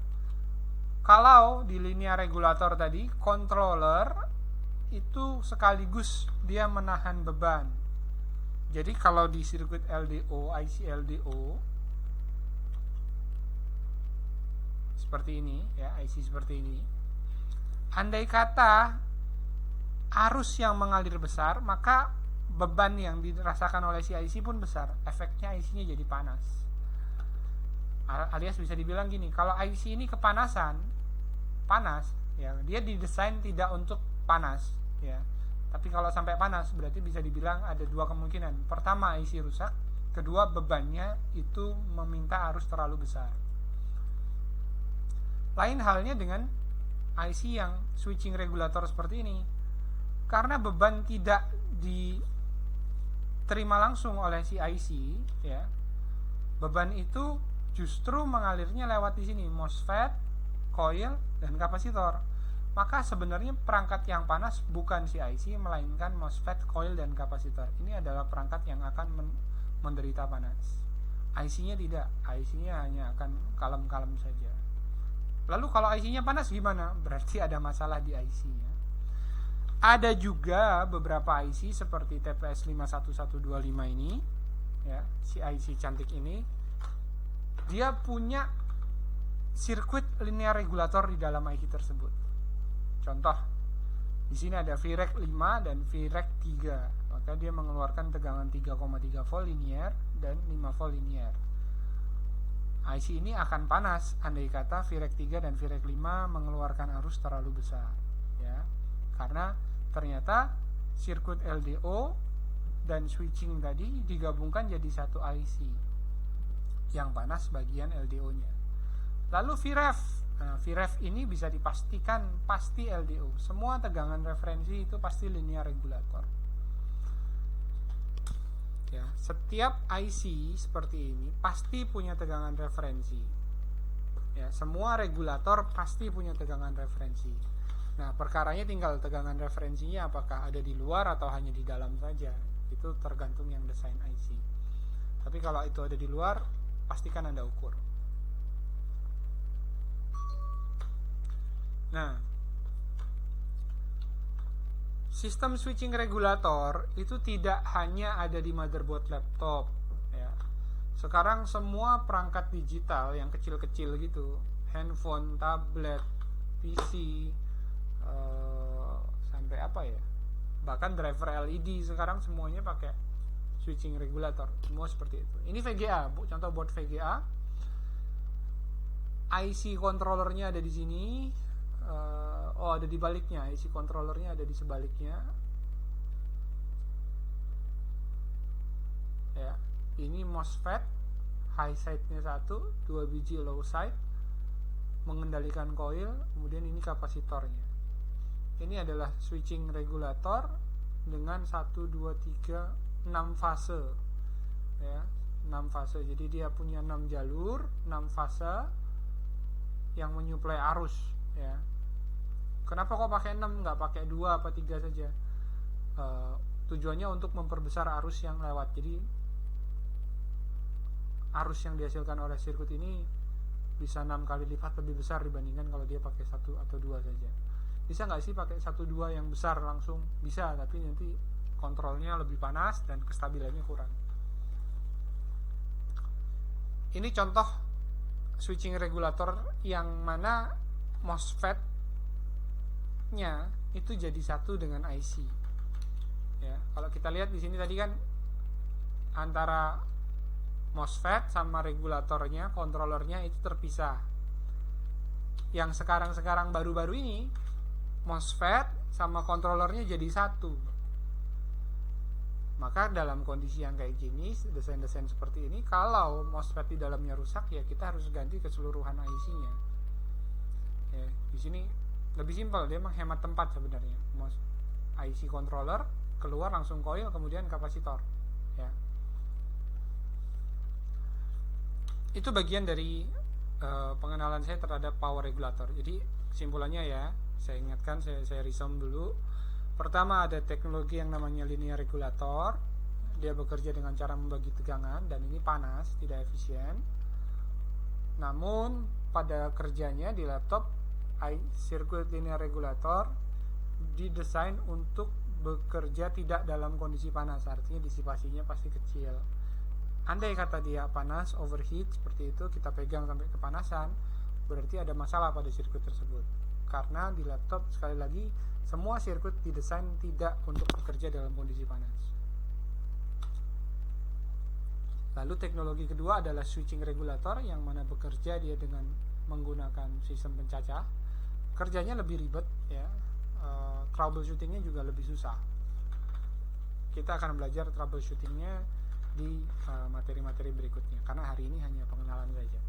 Kalau di linear regulator tadi, controller itu sekaligus dia menahan beban. Jadi kalau di sirkuit LDO, IC LDO seperti ini, ya, IC seperti ini. Andai kata arus yang mengalir besar, maka beban yang dirasakan oleh si IC pun besar. Efeknya IC-nya jadi panas. Alias bisa dibilang gini, kalau IC ini kepanasan, panas, ya, dia didesain tidak untuk panas, ya. Tapi kalau sampai panas berarti bisa dibilang ada dua kemungkinan. Pertama, IC rusak, kedua bebannya itu meminta arus terlalu besar. Lain halnya dengan IC yang switching regulator seperti ini. Karena beban tidak diterima langsung oleh si IC, ya. Beban itu justru mengalirnya lewat di sini, MOSFET, coil, dan kapasitor. maka sebenarnya perangkat yang panas bukan si IC, melainkan MOSFET, coil, dan kapasitor. Ini adalah perangkat yang akan menderita panas. IC-nya tidak, IC-nya hanya akan kalem-kalem saja. Lalu kalau IC-nya panas gimana? Berarti ada masalah di IC-nya. Ada juga beberapa IC seperti TPS 51125 ini, ya, si IC cantik ini, dia punya sirkuit linear regulator di dalam IC tersebut. Contoh, di sini ada VREC 5 dan VREC 3, maka dia mengeluarkan tegangan 3,3 volt linear dan 5 volt linear. IC ini akan panas andai kata VREC 3 dan VREC 5 mengeluarkan arus terlalu besar, ya. Karena ternyata sirkuit LDO dan switching tadi digabungkan jadi satu IC yang panas bagian LDO-nya. Lalu VREF, VREF ini bisa dipastikan pasti LDO. Semua tegangan referensi itu pasti linear regulator. Ya, setiap IC seperti ini pasti punya tegangan referensi. Ya, semua regulator pasti punya tegangan referensi. Nah, perkaranya tinggal tegangan referensinya apakah ada di luar atau hanya di dalam saja. Itu tergantung yang desain IC. Tapi kalau itu ada di luar, pastikan Anda ukur. Nah, sistem switching regulator itu tidak hanya ada di motherboard laptop, ya. Sekarang semua perangkat digital yang kecil-kecil gitu, handphone, tablet, PC, sampai apa ya, bahkan driver LED sekarang semuanya pakai switching regulator, semua seperti itu. Ini VGA, contoh board VGA, IC controllernya ada di sini. Ada di baliknya, IC controllernya ada di sebaliknya. Ya, ini MOSFET, high side-nya 1, 2 biji low side, mengendalikan coil, kemudian ini kapasitornya. Ini adalah switching regulator dengan 1, 2, 3, 6 fase. Ya, 6 fase. Jadi dia punya 6 jalur, 6 fase yang menyuplai arus, ya. Kenapa kok pakai 6, nggak pakai 2 apa 3 saja? Tujuannya untuk memperbesar arus yang lewat. Jadi arus yang dihasilkan oleh sirkuit ini bisa 6 kali lipat lebih besar dibandingkan kalau dia pakai 1 atau 2 saja. Bisa nggak sih pakai 1-2 yang besar langsung? Bisa, tapi nanti kontrolnya lebih panas dan kestabilannya kurang. Ini contoh switching regulator yang mana MOSFET itu jadi satu dengan IC. Ya, kalau kita lihat di sini tadi kan antara MOSFET sama regulatornya, kontrolernya itu terpisah. Yang sekarang baru-baru ini MOSFET sama kontrolernya jadi satu. Maka dalam kondisi yang kayak gini, desain-desain seperti ini, kalau MOSFET di dalamnya rusak, ya kita harus ganti keseluruhan IC-nya. Ya, di sini lebih simpel, dia menghemat tempat sebenarnya. IC controller keluar langsung coil, kemudian kapasitor, ya. Itu bagian dari pengenalan saya terhadap power regulator. Jadi kesimpulannya ya, saya ingatkan, saya resume dulu. Pertama, ada teknologi yang namanya linear regulator. Dia bekerja dengan cara membagi tegangan, dan ini panas, tidak efisien. Namun pada kerjanya di laptop, sirkuit linear regulator didesain untuk bekerja tidak dalam kondisi panas, artinya disipasinya pasti kecil. Andai kata dia panas, overheat seperti itu, kita pegang sampai kepanasan, berarti ada masalah pada sirkuit tersebut. Karena di laptop, sekali lagi, semua sirkuit didesain tidak untuk bekerja dalam kondisi panas. Lalu teknologi kedua adalah switching regulator, yang mana bekerja dia dengan menggunakan sistem pencacah. Kerjanya lebih ribet, ya. Troubleshootingnya juga lebih susah. Kita akan belajar troubleshootingnya di materi-materi berikutnya, karena hari ini hanya pengenalan saja.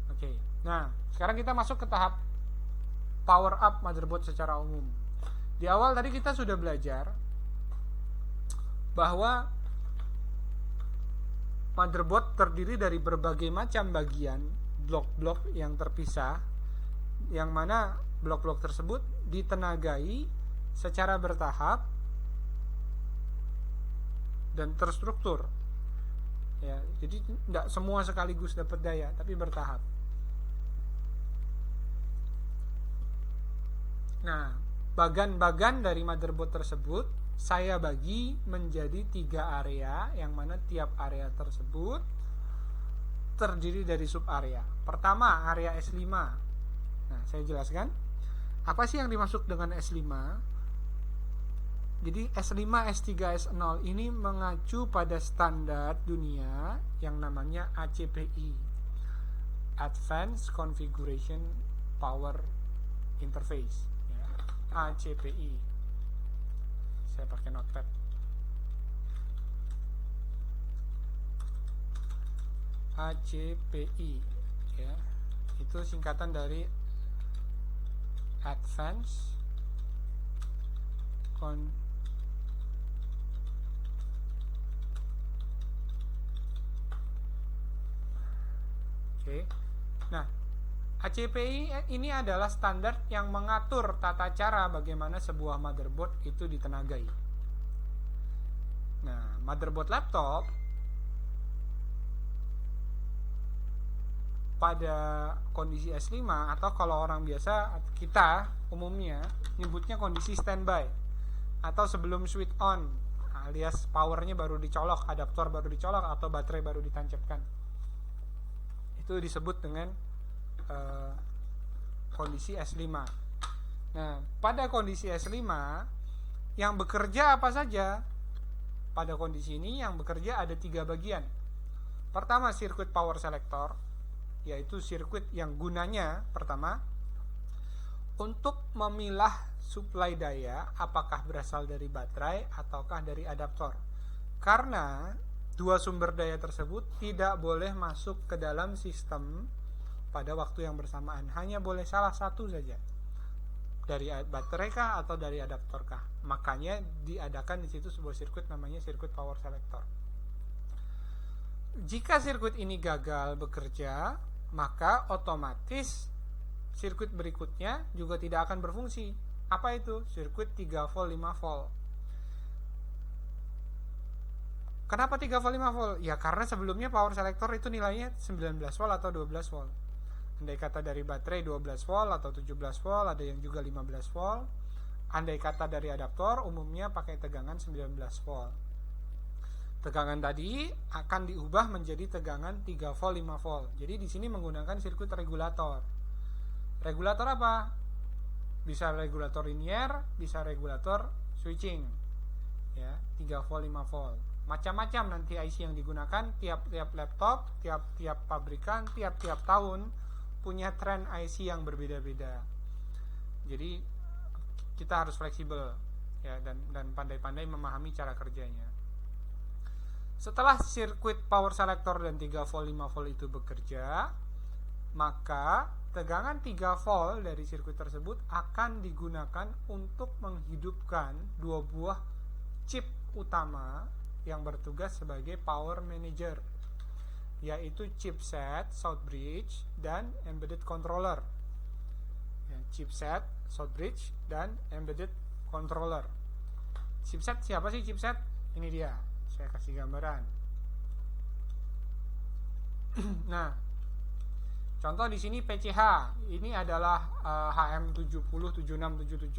Oke. Nah, sekarang kita masuk ke tahap power up motherboard secara umum. Di awal tadi kita sudah belajar bahwa motherboard terdiri dari berbagai macam bagian, blok-blok yang terpisah, yang mana blok-blok tersebut ditenagai secara bertahap dan terstruktur. Ya, jadi tidak semua sekaligus dapat daya, tapi bertahap. Nah, bagan-bagan dari motherboard tersebut saya bagi menjadi 3 area, yang mana tiap area tersebut terdiri dari sub area. Pertama, area S5. Nah, saya jelaskan apa sih yang dimaksud dengan S5. Jadi S5, S3, S0 ini mengacu pada standar dunia yang namanya ACPI, Advanced Configuration Power Interface, ya. ACPI. Saya pakai notepad. ACPI, ya. Itu singkatan dari Advanced Oke. Nah, ACPI ini adalah standar yang mengatur tata cara bagaimana sebuah motherboard itu ditenagai. Nah, motherboard laptop pada kondisi S5, atau kalau orang biasa, kita umumnya nyebutnya kondisi standby atau sebelum switch on, alias powernya baru dicolok, adaptor baru dicolok, atau baterai baru ditancapkan, itu disebut dengan kondisi S5. Nah, pada kondisi S5 yang bekerja apa saja? Pada kondisi ini yang bekerja ada 3 bagian. Pertama, sirkuit power selector, yaitu sirkuit yang gunanya pertama untuk memilah suplai daya apakah berasal dari baterai ataukah dari adaptor. Karena dua sumber daya tersebut tidak boleh masuk ke dalam sistem pada waktu yang bersamaan. Hanya boleh salah satu saja. Dari baterai kah atau dari adaptor kah. Makanya diadakan di situ sebuah sirkuit namanya sirkuit power selector. Jika sirkuit ini gagal bekerja, maka otomatis sirkuit berikutnya juga tidak akan berfungsi. Apa itu? Sirkuit 3 volt 5 volt. Kenapa 3 volt 5 volt? Ya karena sebelumnya power selector itu nilainya 19 volt atau 12 volt. Andai kata dari baterai 12 volt atau 17 volt, ada yang juga 15 volt. Andai kata dari adaptor umumnya pakai tegangan 19 volt. Tegangan tadi akan diubah menjadi tegangan 3 volt 5 volt. Jadi di sini menggunakan sirkuit regulator. Regulator apa? Bisa regulator linear, bisa regulator switching. Ya, 3 volt 5 volt. Macam-macam nanti IC yang digunakan, tiap-tiap laptop, tiap-tiap pabrikan, tiap-tiap tahun punya tren IC yang berbeda-beda. Jadi kita harus fleksibel, ya, dan pandai-pandai memahami cara kerjanya. Setelah sirkuit power selector dan 3 volt 5 volt itu bekerja, maka tegangan 3 volt dari sirkuit tersebut akan digunakan untuk menghidupkan 2 buah chip utama yang bertugas sebagai power manager, yaitu chipset, Southbridge, dan embedded controller. Ya, chipset, Southbridge, dan embedded controller. Chipset siapa sih chipset? Ini dia, saya kasih gambaran. Nah, contoh di sini PCH, ini adalah HM707677.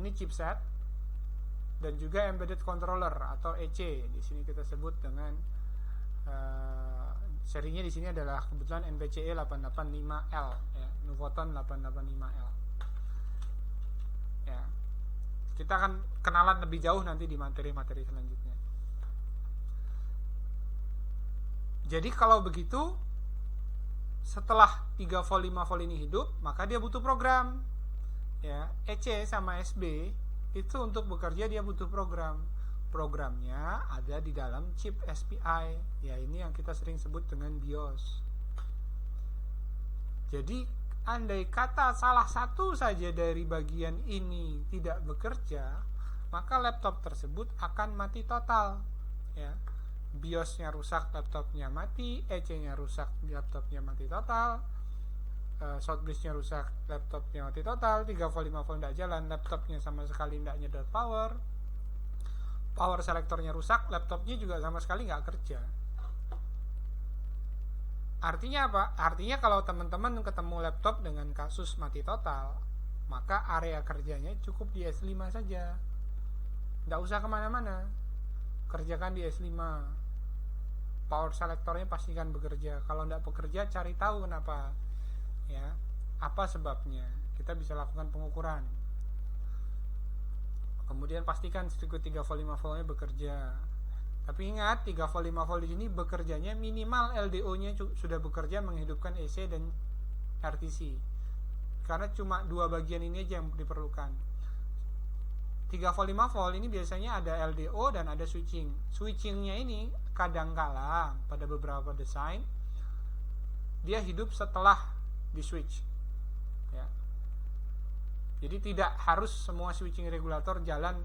Ini chipset. Dan juga embedded controller atau EC. Di sini kita sebut dengan serinya di sini adalah kebetulan NPCE 885L, ya, Nuvoton 885L. Ya. Kita akan kenalan lebih jauh nanti di materi-materi selanjutnya. Jadi kalau begitu, setelah 3 volt 5 volt ini hidup, maka dia butuh program. Ya, EC sama SB itu untuk bekerja dia butuh program. Programnya ada di dalam chip SPI. Ya, ini yang kita sering sebut dengan BIOS. Jadi andai kata salah satu saja dari bagian ini tidak bekerja, maka laptop tersebut akan mati total. Ya, BIOS-nya rusak, laptopnya mati. EC-nya rusak, laptopnya mati total. short bridge-nya rusak, laptopnya mati total, 3 volt 5 volt tidak jalan, laptopnya sama sekali tidak nyedot power, power selektornya rusak, laptopnya juga sama sekali nggak kerja. Artinya apa? Artinya kalau teman-teman ketemu laptop dengan kasus mati total, maka area kerjanya cukup di S5 saja, tidak usah kemana-mana, kerjakan di S5. Power selektornya pastikan bekerja. Kalau tidak bekerja, cari tahu kenapa, ya, apa sebabnya. Kita bisa lakukan pengukuran. Kemudian pastikan sirkuit 3 volt 5 voltnya bekerja. Tapi ingat, 3 volt 5 volt di sini bekerjanya minimal LDO-nya sudah bekerja menghidupkan AC dan RTC. Karena cuma dua bagian ini aja yang diperlukan. 3 volt 5 volt ini biasanya ada LDO dan ada switching. Switchingnya ini kadangkala pada beberapa desain dia hidup setelah di switch, ya. Jadi tidak harus semua switching regulator jalan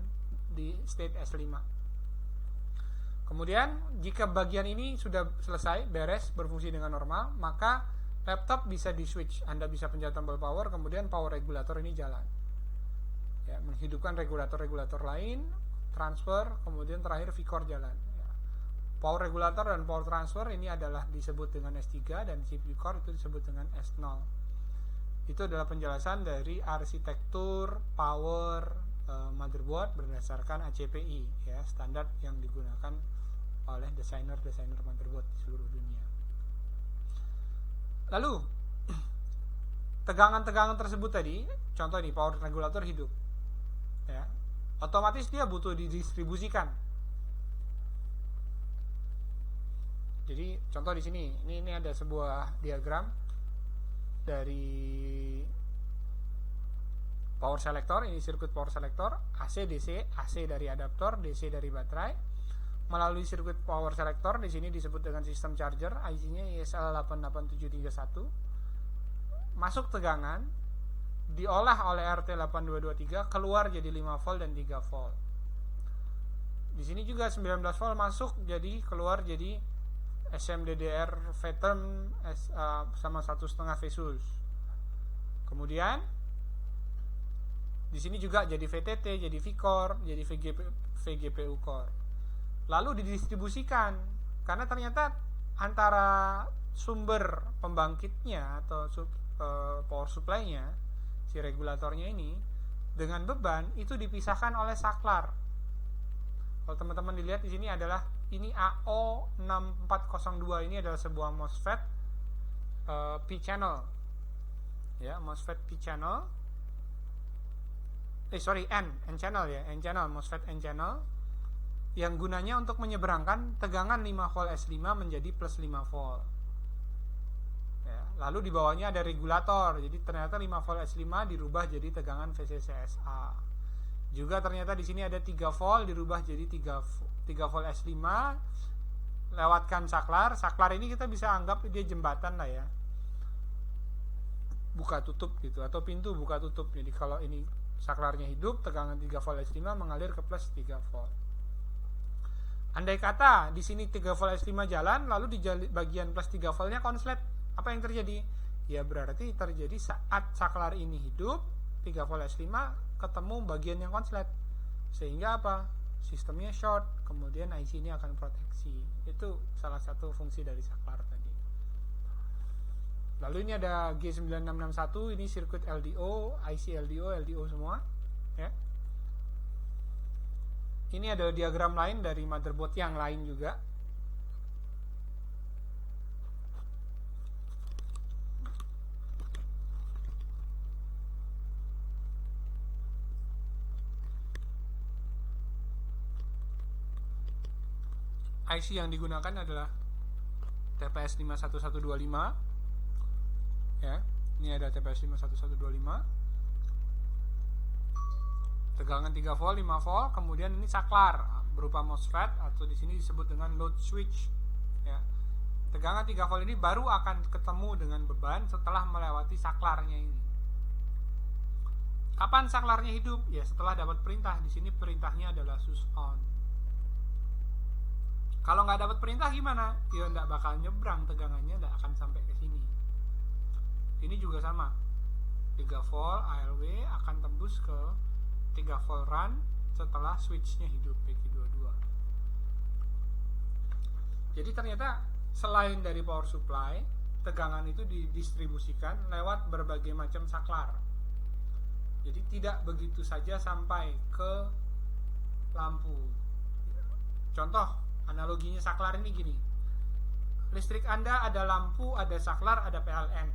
di state S5. Kemudian jika bagian ini sudah selesai, beres, berfungsi dengan normal, maka laptop bisa di switch. Anda bisa pencet tombol power, kemudian power regulator ini jalan, ya, menghidupkan regulator-regulator lain, transfer, kemudian terakhir V-core jalan, ya. Power regulator dan power transfer ini adalah disebut dengan S3 dan CPU core itu disebut dengan S0. Itu adalah penjelasan dari arsitektur power motherboard berdasarkan ACPI, ya, standar yang digunakan oleh desainer motherboard di seluruh dunia. Lalu tegangan-tegangan tersebut tadi, contoh ini power regulator hidup, ya, otomatis dia butuh didistribusikan. Jadi contoh di sini, ini ada sebuah diagram dari power selector, ini sirkuit power selector, AC DC, AC dari adaptor, DC dari baterai, melalui sirkuit power selector di sini disebut dengan sistem charger, IC-nya ISL88731, masuk tegangan, diolah oleh RT8223, keluar jadi 5 volt dan 3 volt. Di sini juga 19 volt masuk, jadi keluar jadi SMDDR Veterm sama 1,5 V-Sulls. Kemudian di sini juga jadi VTT, jadi V-Core, jadi VGPU Core. Lalu didistribusikan karena ternyata antara sumber pembangkitnya atau power supply-nya, si regulatornya ini, dengan beban itu dipisahkan oleh saklar. Kalau teman-teman dilihat di sini adalah ini AO6402, ini adalah sebuah MOSFET P-channel, ya, MOSFET P-channel. N-channel ya, N-channel, MOSFET N-channel yang gunanya untuk menyeberangkan tegangan 5 volt S5 menjadi plus 5 volt. Ya, lalu di bawahnya ada regulator. Jadi ternyata 5 volt S5 dirubah jadi tegangan VCCSA. Juga ternyata di sini ada 3 volt dirubah jadi 3 volt S5 lewatkan saklar. Saklar ini kita bisa anggap dia jembatan lah ya, buka tutup gitu, atau pintu buka tutup. Jadi kalau ini saklarnya hidup, tegangan 3 volt S5 mengalir ke plus 3 volt. Andai kata di sini 3 volt S5 jalan, lalu di bagian plus 3 voltnya konslet, apa yang terjadi? Ya berarti terjadi saat saklar ini hidup, 3 volt S5 ketemu bagian yang konslet, sehingga apa? Sistemnya short, kemudian IC ini akan proteksi. Itu salah satu fungsi dari saklar tadi. Lalu ini ada G9661, ini sirkuit LDO, IC LDO semua, ya. Ini ada diagram lain dari motherboard yang lain juga. IC yang digunakan adalah TPS 51125, ya. Ini ada TPS 51125. Tegangan 3 volt, 5 volt, kemudian ini saklar berupa MOSFET atau di sini disebut dengan load switch, ya. Tegangan 3 volt ini baru akan ketemu dengan beban setelah melewati saklarnya ini. Kapan saklarnya hidup? Ya setelah dapat perintah. Di sini perintahnya adalah sus on. Kalau nggak dapat perintah gimana? Ya nggak bakal nyebrang, tegangannya nggak akan sampai ke sini. Ini juga sama, 3 volt ALW akan tembus ke 3 volt run setelah switchnya hidup PQ22. Jadi ternyata selain dari power supply, tegangan itu didistribusikan lewat berbagai macam saklar. Jadi tidak begitu saja sampai ke lampu. Contoh analoginya saklar ini gini, listrik Anda ada lampu, ada saklar, ada PLN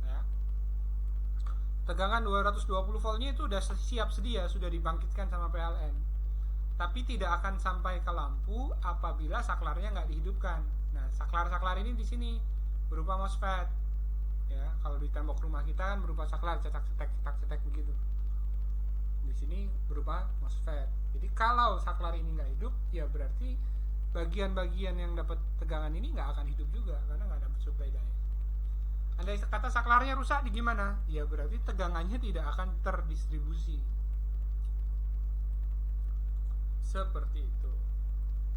ya. Tegangan 220 voltnya itu sudah siap sedia, sudah dibangkitkan sama PLN, tapi tidak akan sampai ke lampu apabila saklarnya nggak dihidupkan. Nah, saklar-saklar ini di sini berupa MOSFET ya. Kalau di tembok rumah kita kan berupa saklar, cetak-cetak begitu. Di sini berupa MOSFET. Jadi kalau saklar ini nggak hidup, ya berarti bagian-bagian yang dapat tegangan ini nggak akan hidup juga karena nggak dapat suplai daya. Andai kata saklarnya rusak di gimana? Ya berarti tegangannya tidak akan terdistribusi. Seperti itu.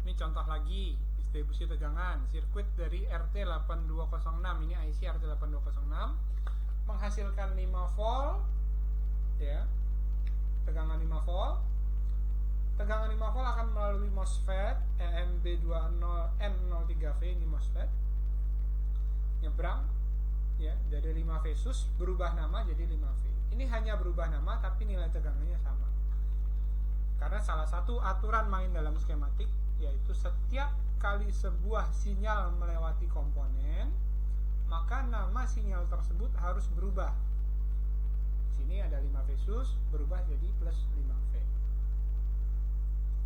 Ini contoh lagi distribusi tegangan sirkuit dari RT8206. Ini IC RT8206 menghasilkan 5 volt ya. Tegangan 5 volt. Tegangan 5 volt akan melalui MOSFET EMB20N03V, ini MOSFET. Nyebrang ya dari 5V sus, berubah nama jadi 5V. Ini hanya berubah nama tapi nilai tegangannya sama. Karena salah satu aturan main dalam skematik yaitu setiap kali sebuah sinyal melewati komponen, maka nama sinyal tersebut harus berubah. Sini ada 5V sus berubah jadi plus 5V.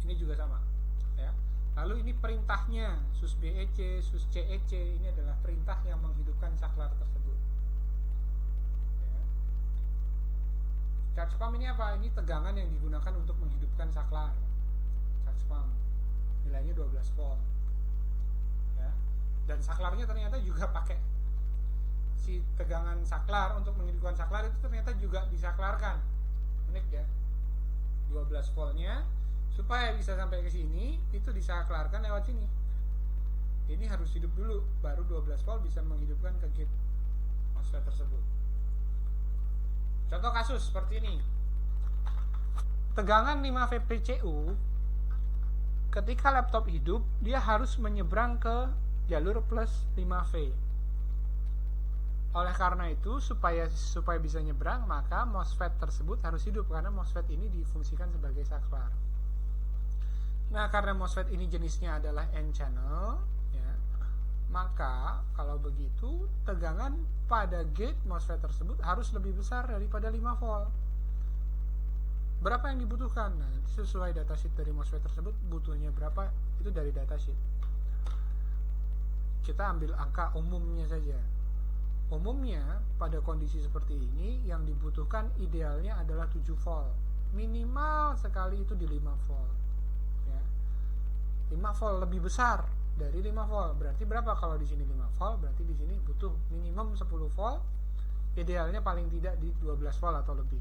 Ini juga sama ya. Lalu ini perintahnya sus BEC, sus CEC, ini adalah perintah yang menghidupkan saklar tersebut ya. Charge pump ini apa? Ini tegangan yang digunakan untuk menghidupkan saklar. Charge pump nilainya 12 volt ya. Dan saklarnya ternyata juga pakai si tegangan saklar untuk menghidupkan saklar itu ternyata juga disaklarkan. Unik ya. 12 voltnya supaya bisa sampai ke sini itu disaklarkan lewat sini. Ini harus hidup dulu baru 12 volt bisa menghidupkan ke gate MOSFET tersebut. Contoh kasus seperti ini. Tegangan 5V PCU ketika laptop hidup dia harus menyeberang ke jalur plus 5V. Oleh karena itu supaya bisa nyebrang maka MOSFET tersebut harus hidup karena MOSFET ini difungsikan sebagai saklar. Nah, karena MOSFET ini jenisnya adalah N-channel ya, maka kalau begitu tegangan pada gate MOSFET tersebut harus lebih besar daripada 5 volt. Berapa yang dibutuhkan? Nah, sesuai datasheet dari MOSFET tersebut butuhnya berapa itu dari datasheet. Kita ambil angka umumnya saja. Umumnya pada kondisi seperti ini yang dibutuhkan idealnya adalah 7 volt. Minimal sekali itu di 5 volt. 5 volt lebih besar dari 5 volt. Berarti berapa kalau di sini 5 volt? Berarti di sini butuh minimum 10 volt. Idealnya paling tidak di 12 volt atau lebih.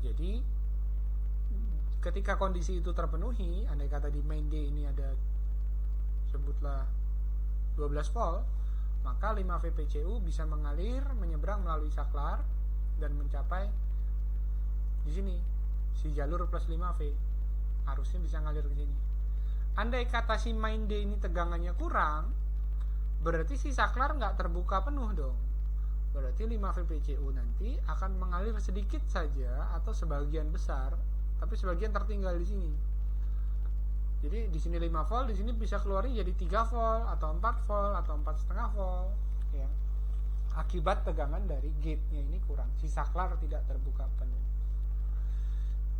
Jadi ketika kondisi itu terpenuhi, andai kata di main D ini ada sebutlah 12 volt, maka 5V PCU bisa mengalir menyeberang melalui saklar dan mencapai di sini si jalur plus 5V. Harusnya bisa ngalir ke sini. Andai kata si main D ini tegangannya kurang, berarti si saklar nggak terbuka penuh dong. Berarti 5V PCU nanti akan mengalir sedikit saja atau sebagian besar, tapi sebagian tertinggal di sini. Jadi di sini 5 volt, di sini bisa keluarnya jadi 3 volt atau 4 volt atau 4,5 volt ya. Akibat tegangan dari gate-nya ini kurang, si saklar tidak terbuka penuh.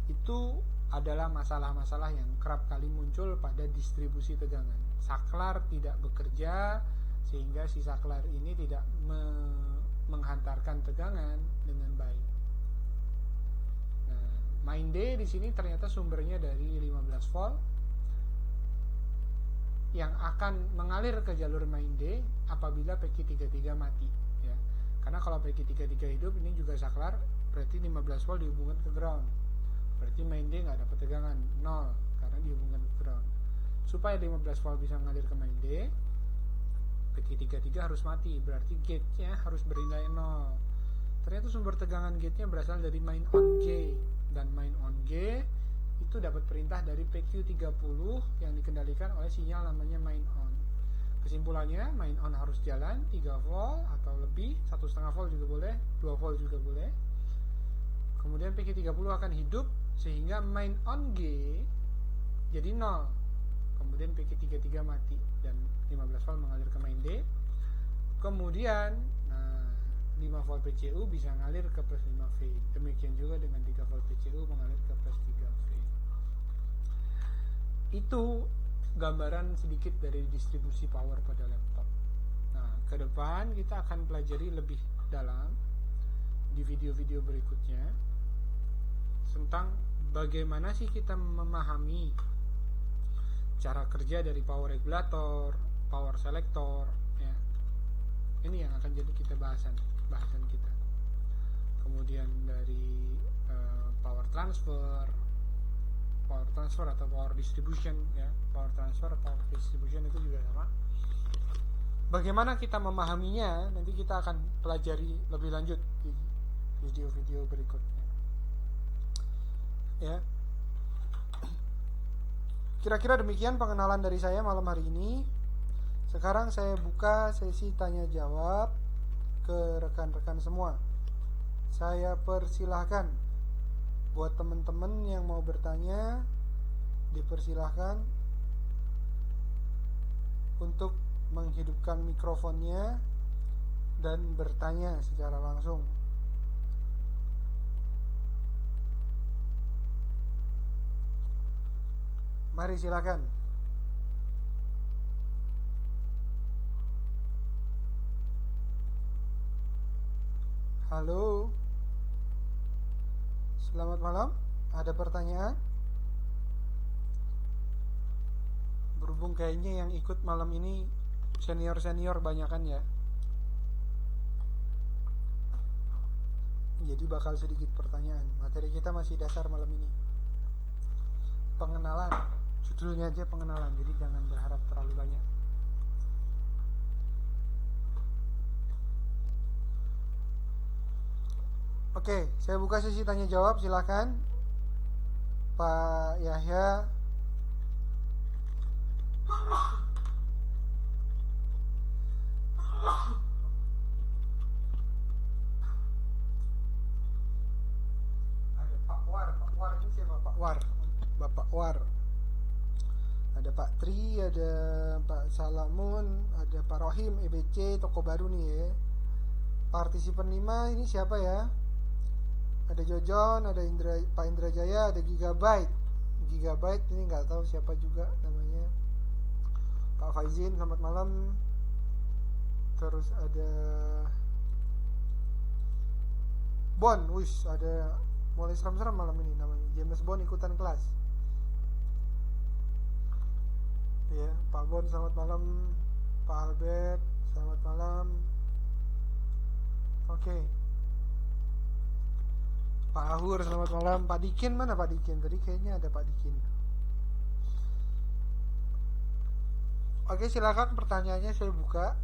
Itu adalah masalah-masalah yang kerap kali muncul pada distribusi tegangan. Saklar tidak bekerja sehingga si saklar ini tidak menghantarkan tegangan dengan baik. Nah, main D di sini ternyata sumbernya dari 15 volt yang akan mengalir ke jalur main D apabila PQ33 mati ya. Karena kalau PQ33 hidup ini juga saklar, berarti 15 volt dihubungkan ke ground. Berarti main D nggak dapat tegangan 0 karena dihubungkan ke ground. Supaya 15 volt bisa mengalir ke main D, PQ33 harus mati, berarti gate-nya harus bernilai 0. Ternyata sumber tegangan gate-nya berasal dari main on G, dan main on G itu dapat perintah dari PQ30 yang dikendalikan oleh sinyal namanya main on. Kesimpulannya, main on harus jalan 3 volt atau lebih, 1,5 volt juga boleh, 2 volt juga boleh. Kemudian PQ30 akan hidup sehingga main on G jadi 0. Kemudian PQ33 mati dan 15 volt mengalir ke main D. Kemudian 5 volt PCU bisa ngalir ke plus 5V. Demikian juga dengan 3 volt PCU mengalir ke plus 3V. Itu gambaran sedikit dari distribusi power pada laptop. Nah, ke depan kita akan pelajari lebih dalam di video-video berikutnya tentang bagaimana sih kita memahami cara kerja dari power regulator, power selector, ya. Ini yang akan jadi bahasan kita. Kemudian dari power transfer atau power distribution, ya. Power transfer, power distribution itu juga sama. Bagaimana kita memahaminya nanti kita akan pelajari lebih lanjut di video-video berikutnya. Ya. Kira-kira demikian pengenalan dari saya malam hari ini. Sekarang saya buka sesi tanya jawab ke rekan-rekan semua. Saya persilahkan buat teman-teman yang mau bertanya, dipersilahkan untuk menghidupkan mikrofonnya dan bertanya secara langsung. Mari silakan. Halo. Selamat malam. Ada pertanyaan? Berhubung kayaknya yang ikut malam ini senior-senior banyakan ya. Jadi bakal sedikit pertanyaan. Materi kita masih dasar malam ini. Pengenalan. Judulnya aja pengenalan, jadi jangan berharap terlalu banyak. Oke, saya buka sesi tanya jawab, silakan Pak Yahya. Ada Pak War ini siapa? Pak War, Bapak War. Ada Pak Tri, ada Pak Salamun, ada Pak Rohim, EBC, toko baru nih ya. Partisipan 5 ini siapa ya? Ada Jojon, ada Pak Indra Jaya, ada Gigabyte ini nggak tahu siapa juga namanya. Pak Faizin, selamat malam. Terus ada Bon, ada mulai seram-seram malam ini namanya. James Bond ikutan kelas. Ya, Pak Bon selamat malam. Pak Albert selamat malam. Oke. Pak Ahur selamat malam. Pak Dikin mana Pak Dikin? Tadi kayaknya ada Pak Dikin. Oke, silakan pertanyaannya saya buka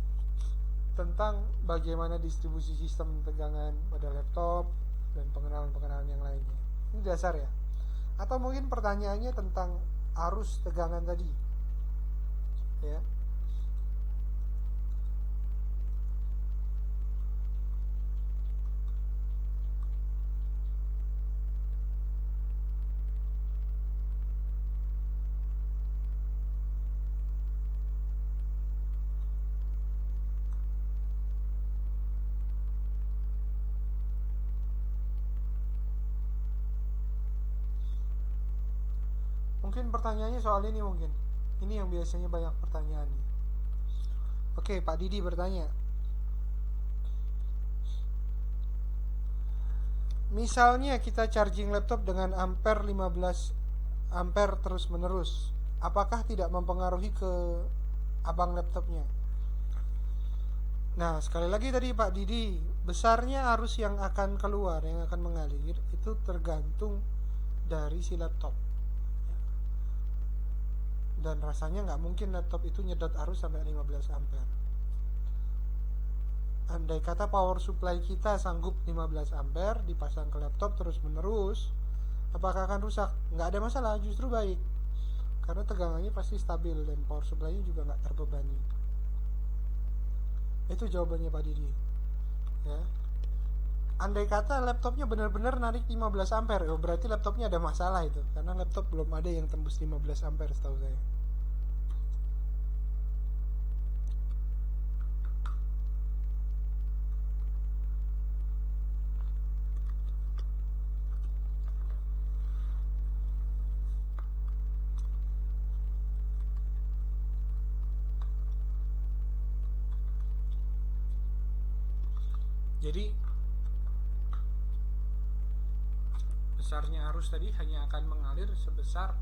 tentang bagaimana distribusi sistem tegangan pada laptop dan pengenalan-pengenalan yang lainnya. Ini dasar ya. Atau mungkin pertanyaannya tentang arus tegangan tadi. Ya. Mungkin pertanyaannya soal ini mungkin. Ini yang biasanya banyak pertanyaan. Oke, Pak Didi bertanya. Misalnya kita charging laptop dengan ampere 15 ampere terus menerus, apakah tidak mempengaruhi ke abang laptopnya? Nah, sekali lagi tadi Pak Didi, besarnya arus yang akan keluar, yang akan mengalir itu tergantung dari si laptop. Dan rasanya nggak mungkin laptop itu nyedot arus sampai 15 ampere. andai kata power supply kita sanggup 15 ampere dipasang ke laptop terus menerus, apakah akan rusak? Nggak ada masalah, justru baik, karena tegangannya pasti stabil dan power supply-nya juga nggak terbebani. Itu jawabannya Pak Didi ya. Andai kata laptopnya benar-benar narik 15 ampere, berarti laptopnya ada masalah itu, karena laptop belum ada yang tembus 15 ampere setahu saya. Jadi besarnya arus tadi hanya akan mengalir sebesar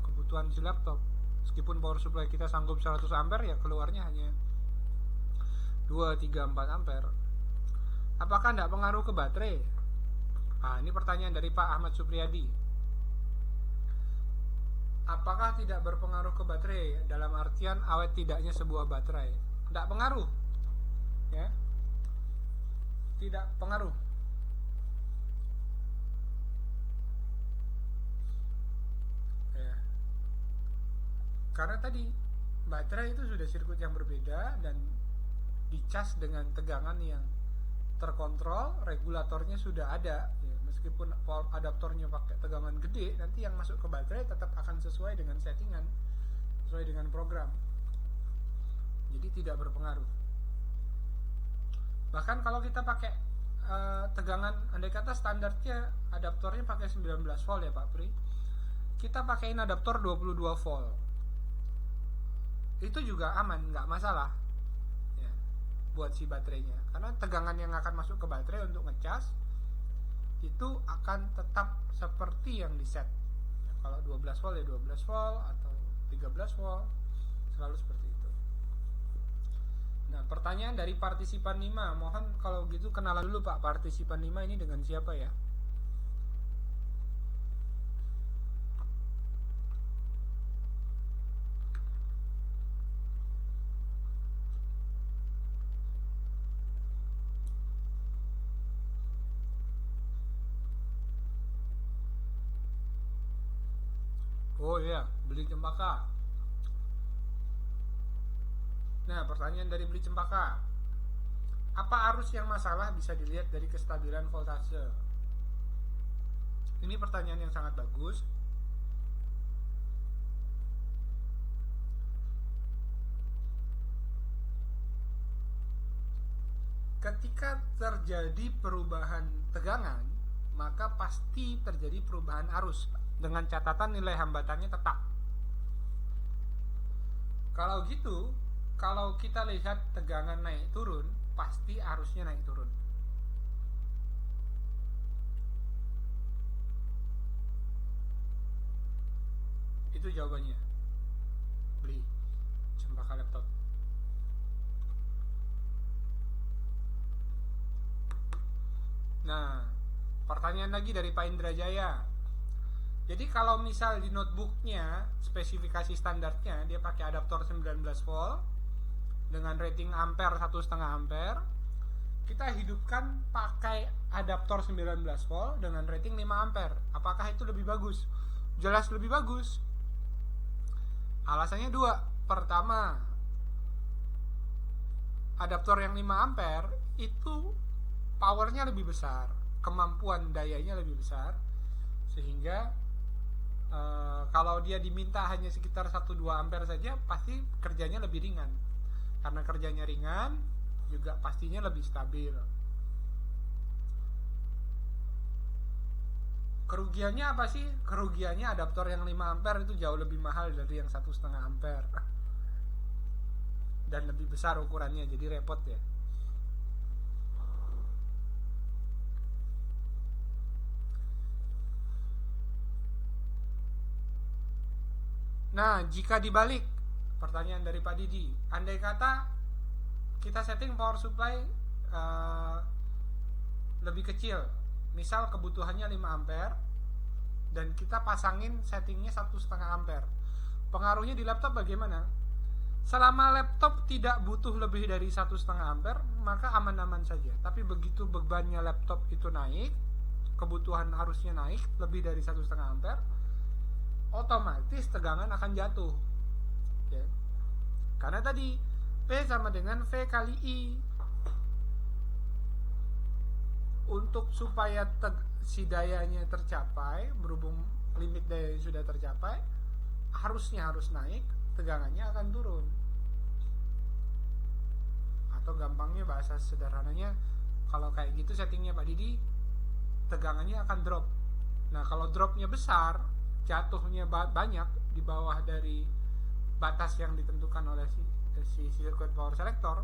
kebutuhan si laptop. Meskipun power supply kita sanggup 100 ampere, ya keluarnya hanya 2, 3, 4 ampere. Apakah tidak pengaruh ke baterai? Ini pertanyaan dari Pak Ahmad Supriyadi. Apakah tidak berpengaruh ke baterai? Dalam artian awet tidaknya sebuah baterai? Tidak pengaruh ya, tidak pengaruh. Ya. Karena tadi baterai itu sudah sirkuit yang berbeda dan dicas dengan tegangan yang terkontrol, regulatornya sudah ada ya. Meskipun adaptornya pakai tegangan gede, nanti yang masuk ke baterai tetap akan sesuai dengan settingan, sesuai dengan program, jadi tidak berpengaruh. Bahkan kalau kita pakai tegangan, andai kata standarnya adaptornya pakai 19 volt ya Pak Pri, kita pakaiin adaptor 22 volt, itu juga aman, nggak masalah ya, buat si baterainya, karena tegangan yang akan masuk ke baterai untuk ngecas itu akan tetap seperti yang di set ya, kalau 12 volt ya 12 volt atau 13 volt, selalu seperti itu. Nah, pertanyaan dari partisipan 5, mohon kalau gitu kenalan dulu Pak, partisipan 5 ini dengan siapa ya? Oh iya, Beli Cempaka. Nah, pertanyaan dari Beli Cempaka, apa arus yang masalah bisa dilihat dari kestabilan voltase? Ini pertanyaan yang sangat bagus. Ketika terjadi perubahan tegangan, maka pasti terjadi perubahan arus, dengan catatan nilai hambatannya tetap. Kalau gitu, kalau kita lihat tegangan naik turun, pasti arusnya naik turun. Itu jawabannya. Beli Cempaka Laptop. Nah, pertanyaan lagi dari Pak Indrajaya. Jadi kalau misal di notebooknya spesifikasi standarnya dia pakai adaptor 19 volt dengan rating ampere 1,5 ampere, kita hidupkan pakai adaptor 19 volt dengan rating 5 ampere. Apakah itu lebih bagus? Jelas lebih bagus. Alasannya dua. Pertama, adaptor yang 5 ampere itu powernya lebih besar, kemampuan dayanya lebih besar, sehingga kalau dia diminta hanya sekitar 1-2 ampere saja, pasti kerjanya lebih ringan. Karena kerjanya ringan, juga pastinya lebih stabil. Kerugiannya apa sih? Kerugiannya adaptor yang 5 ampere itu jauh lebih mahal dari yang 1,5 ampere. Dan lebih besar ukurannya, jadi repot ya. Nah, jika dibalik, pertanyaan dari Pak Didi, andai kata kita setting power supply lebih kecil, misal kebutuhannya 5 ampere dan kita pasangin settingnya 1,5 ampere, pengaruhnya di laptop bagaimana? Selama laptop tidak butuh lebih dari 1,5 ampere, maka aman-aman saja. Tapi begitu bebannya laptop itu naik, kebutuhan arusnya naik lebih dari 1,5 ampere, otomatis tegangan akan jatuh. Ya. Karena tadi P sama dengan V kali I. Untuk supaya si dayanya tercapai, berhubung limit dayanya sudah tercapai, harusnya harus naik, tegangannya akan turun. Atau gampangnya bahasa sederhananya, kalau kayak gitu settingnya Pak Didi, tegangannya akan drop. Nah kalau dropnya besar, jatuhnya banyak di bawah dari batas yang ditentukan oleh si circuit power selector,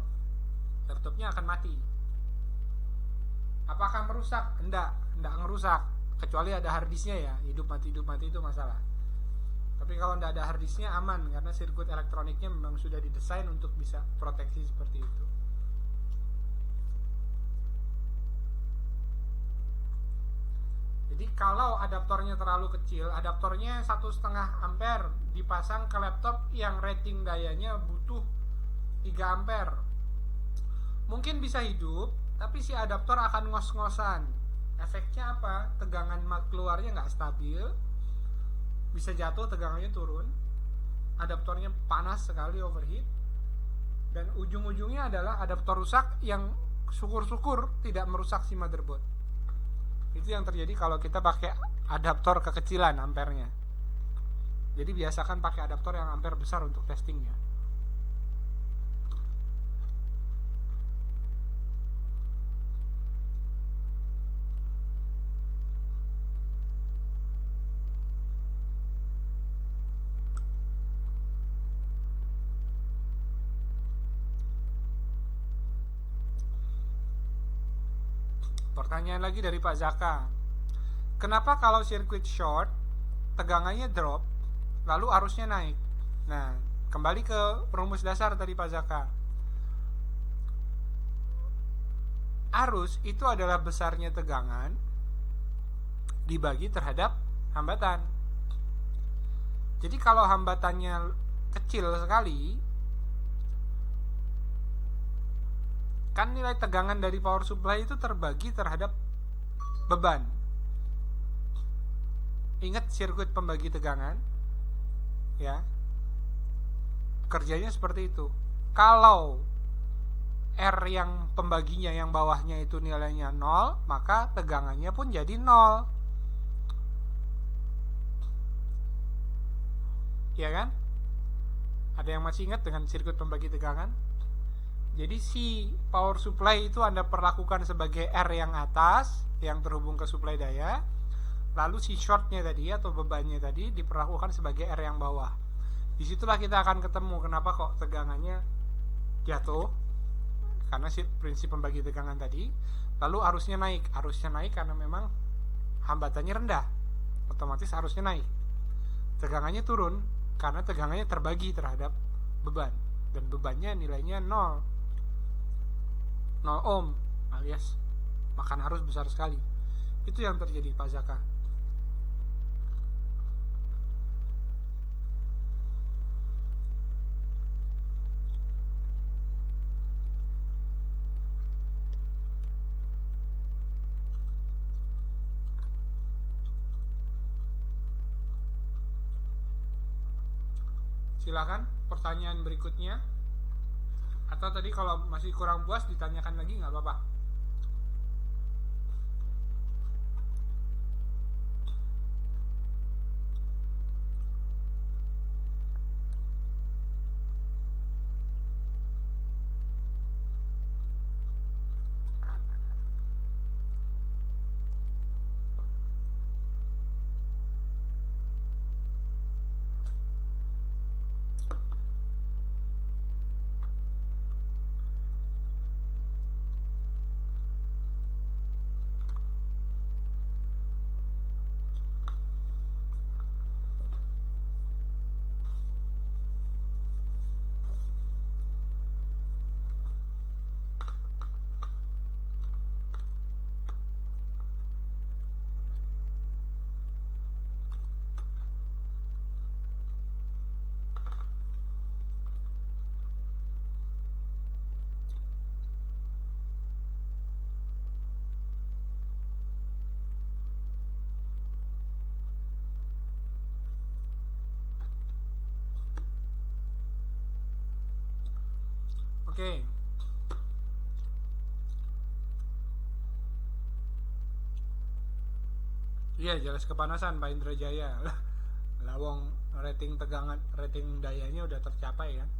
laptopnya akan mati. Apakah merusak? Enggak ngerusak, kecuali ada harddisknya ya, hidup mati itu masalah. Tapi kalau enggak ada harddisknya aman, karena sirkuit elektroniknya memang sudah didesain untuk bisa proteksi seperti itu. Jadi kalau adaptornya terlalu kecil, adaptornya 1,5 ampere dipasang ke laptop yang rating dayanya butuh 3 ampere, mungkin bisa hidup, tapi si adaptor akan ngos-ngosan. Efeknya apa? Tegangan keluarnya nggak stabil, bisa jatuh, tegangannya turun, adaptornya panas sekali, overheat, dan ujung-ujungnya adalah adaptor rusak yang syukur-syukur tidak merusak si motherboard. Itu yang terjadi kalau kita pakai adaptor kekecilan ampernya. Jadi biasakan pakai adaptor yang ampere besar untuk testingnya. Pertanyaan lagi dari Pak Zaka. Kenapa kalau sirkuit short tegangannya drop lalu arusnya naik? Nah, kembali ke rumus dasar tadi Pak Zaka. Arus itu adalah besarnya tegangan dibagi terhadap hambatan. Jadi kalau hambatannya kecil sekali, kan nilai tegangan dari power supply itu terbagi terhadap beban. Ingat sirkuit pembagi tegangan, ya, kerjanya seperti itu. Kalau R yang pembaginya yang bawahnya itu nilainya 0, maka tegangannya pun jadi 0. Ya kan? Ada yang masih ingat dengan sirkuit pembagi tegangan? Jadi si power supply itu Anda perlakukan sebagai R yang atas, yang terhubung ke supply daya. Lalu si shortnya tadi atau bebannya tadi diperlakukan sebagai R yang bawah. Disitulah kita akan ketemu kenapa kok tegangannya jatuh, karena si prinsip pembagi tegangan tadi. Lalu arusnya naik karena memang hambatannya rendah, otomatis arusnya naik. Tegangannya turun karena tegangannya terbagi terhadap beban, dan bebannya nilainya 0 ohm, alias makan arus besar sekali. Itu yang terjadi Pak Zaka. Silakan pertanyaan berikutnya. Atau tadi kalau masih kurang puas ditanyakan lagi nggak apa-apa. Oke. Iya, jelas kepanasan Pak Indrajaya. Lawong rating tegangan, rating dayanya udah tercapai kan.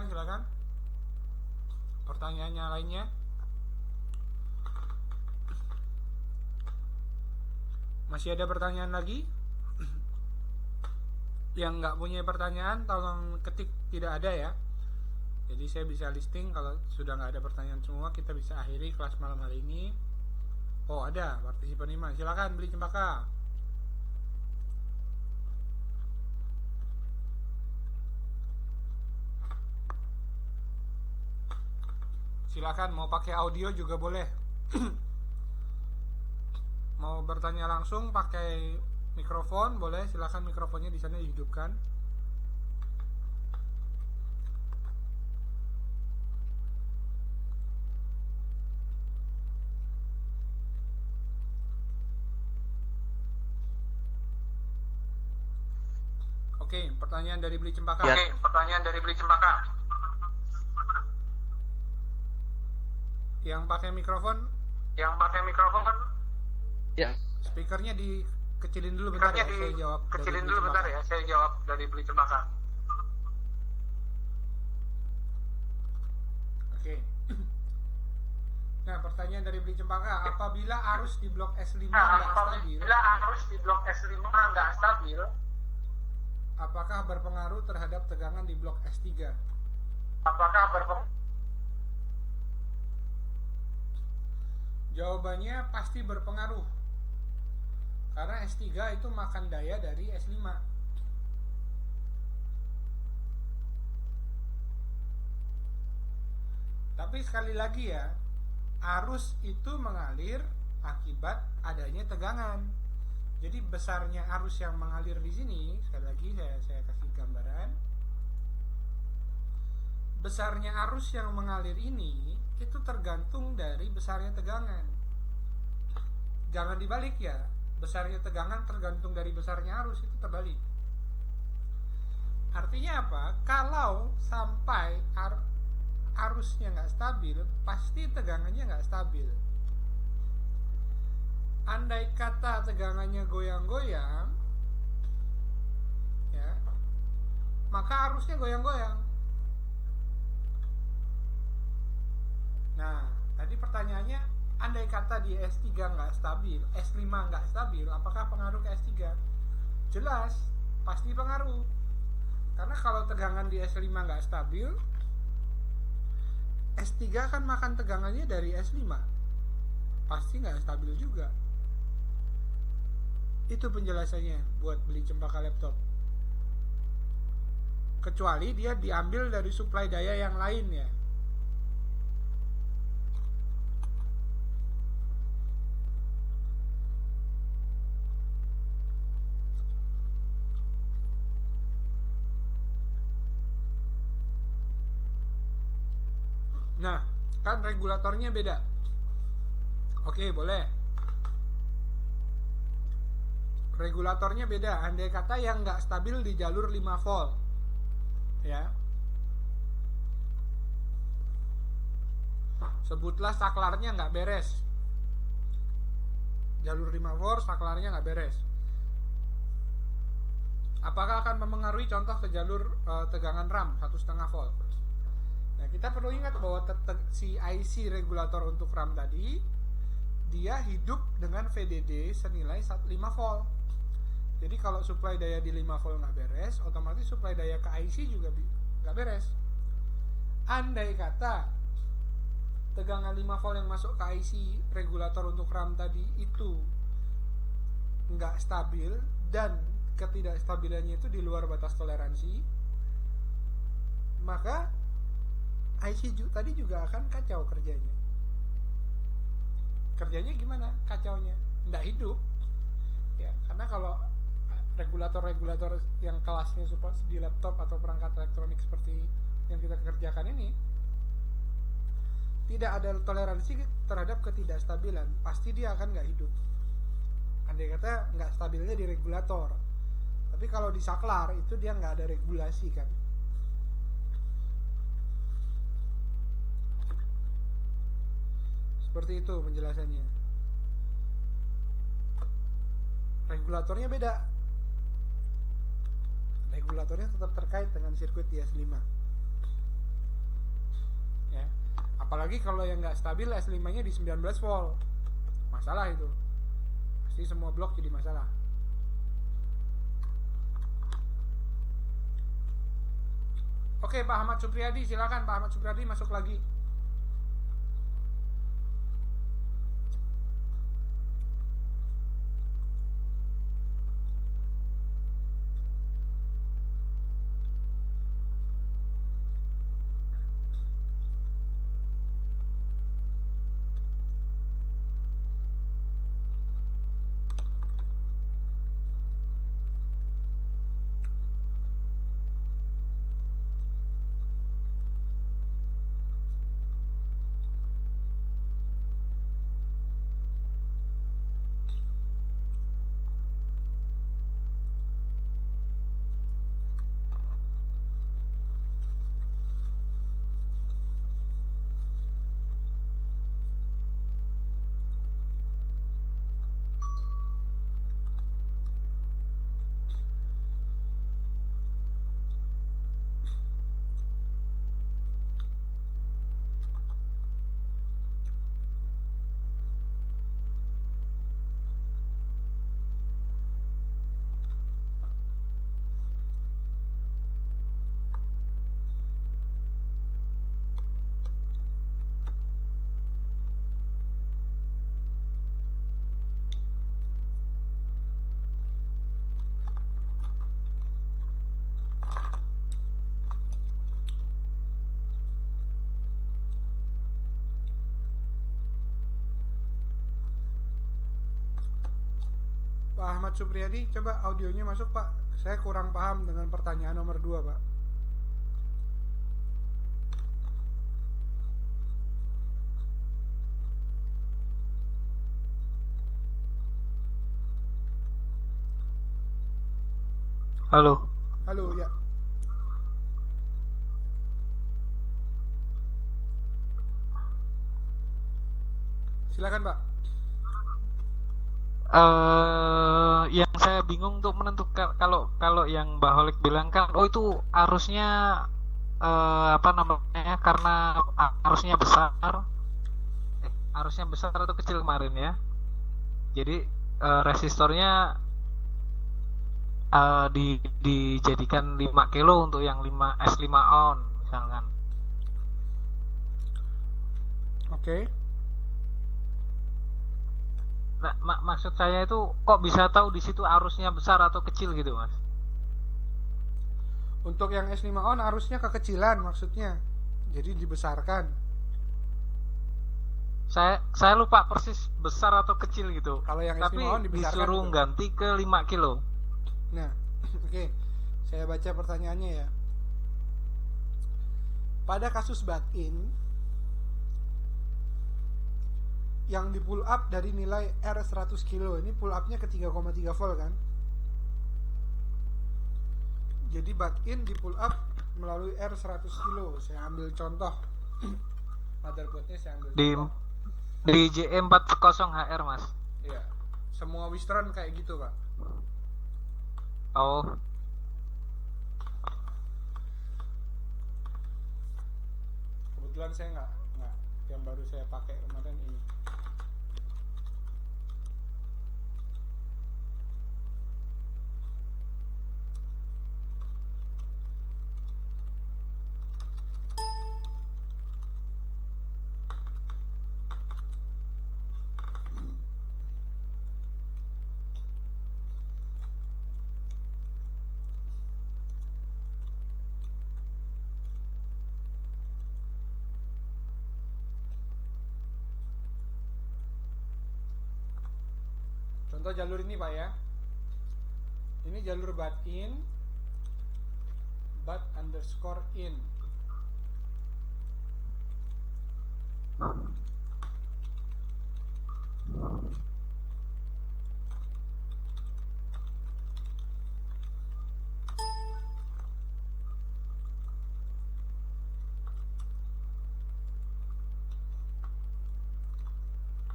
Silakan. Pertanyaannya lainnya. Masih ada pertanyaan lagi? Yang nggak punya pertanyaan tolong ketik tidak ada ya. Jadi saya bisa listing. Kalau sudah nggak ada pertanyaan semua, kita bisa akhiri kelas malam hari ini. Oh, ada partisipan 5. Silakan beli cempaka. Silakan, mau pakai audio juga boleh. Mau bertanya langsung pakai mikrofon boleh, silakan mikrofonnya di sana dihidupkan. Oke, pertanyaan dari beli cempaka. Ya. Oke, pertanyaan dari beli cempaka. Yang pakai mikrofon Ya. speakernya dikecilin dulu bentar ya, saya jawab. Kecilin dulu bentar ya, saya jawab dari beli cempaka. Oke. Nah, pertanyaan dari beli cempaka, apabila arus di blok S5 nggak stabil, apakah berpengaruh terhadap tegangan di blok S3? Jawabannya pasti berpengaruh. Karena S3 itu makan daya dari S5. Tapi sekali lagi ya, arus itu mengalir akibat adanya tegangan. Jadi besarnya arus yang mengalir di sini, sekali lagi saya kasih gambaran. Besarnya arus yang mengalir ini itu tergantung dari besarnya tegangan. Jangan dibalik ya, besarnya tegangan tergantung dari besarnya arus, itu terbalik. Artinya apa? Kalau sampai arusnya nggak stabil, pasti tegangannya nggak stabil. Andai kata tegangannya goyang-goyang, ya, maka arusnya goyang-goyang. Nah, tadi pertanyaannya, andai kata di S3 nggak stabil, S5 nggak stabil, apakah pengaruh ke S3? Jelas, pasti pengaruh. Karena kalau tegangan di S5 nggak stabil, S3 kan makan tegangannya dari S5, pasti nggak stabil juga. Itu penjelasannya buat beli cempaka laptop. Kecuali dia diambil dari suplai daya yang lain ya. Nah, kan regulatornya beda. Oke, boleh. Regulatornya beda. Andai kata yang nggak stabil di jalur 5 volt, ya. Sebutlah saklarnya nggak beres. Jalur 5 volt, saklarnya nggak beres. Apakah akan mempengaruhi contoh ke jalur tegangan RAM 1,5 volt? Nah, kita perlu ingat bahwa si IC regulator untuk RAM tadi, dia hidup dengan VDD senilai 5 volt. Jadi kalau suplai daya di 5 volt nggak beres, otomatis suplai daya ke IC juga nggak beres. Andai kata tegangan 5 volt yang masuk ke IC regulator untuk RAM tadi itu nggak stabil dan ketidakstabilannya itu di luar batas toleransi, maka IC tadi juga akan kacau kerjanya. Kerjanya gimana? Kacaunya nggak hidup ya, karena kalau regulator-regulator yang kelasnya di laptop atau perangkat elektronik seperti yang kita kerjakan ini tidak ada toleransi terhadap ketidakstabilan, pasti dia akan nggak hidup. Andai kata nggak stabilnya di regulator, tapi kalau di saklar itu dia nggak ada regulasi kan. Seperti itu penjelasannya. Regulatornya beda. Regulatornya tetap terkait dengan sirkuit di S5. Ya. Apalagi kalau yang nggak stabil S5-nya di 19 volt. Masalah itu. Pasti semua blok jadi masalah. Oke, Pak Ahmad Supriyadi, silakan Pak Ahmad Supriyadi masuk lagi. Pak Ahmad Supriyadi, coba audionya masuk Pak. Saya kurang paham dengan pertanyaan nomor 2 Pak. Halo. Halo, ya. Silakan Pak. Yang saya bingung untuk menentukan kalau yang Mbak Holik bilang kan, oh itu arusnya apa namanya, karena arusnya besar atau kecil kemarin ya. Jadi resistornya dijadikan 5 kilo untuk yang S5 on misalkan. Oke. Nah, maksud saya itu kok bisa tahu di situ arusnya besar atau kecil gitu, Mas? Untuk yang S5 on arusnya kekecilan maksudnya. Jadi dibesarkan. Saya lupa persis besar atau kecil gitu. Kalau yang tapi S5 on dibesarkan disuruh gitu. ganti ke 5 kilo. Nah, oke. Saya baca pertanyaannya ya. Pada kasus batin yang di pull up dari nilai R 100 kilo, ini pull upnya ke 3,3 volt kan. Jadi batin di pull up melalui R 100 kilo. Saya ambil contoh. Motherboardnya saya ambil contoh. Di JE40HR Mas. Iya. Semua Wistron kayak gitu Pak. Oh. Kebetulan saya nggak yang baru saya pakai kemarin ini. Contoh jalur ini Pak ya. Ini jalur bat in, bat underscore in.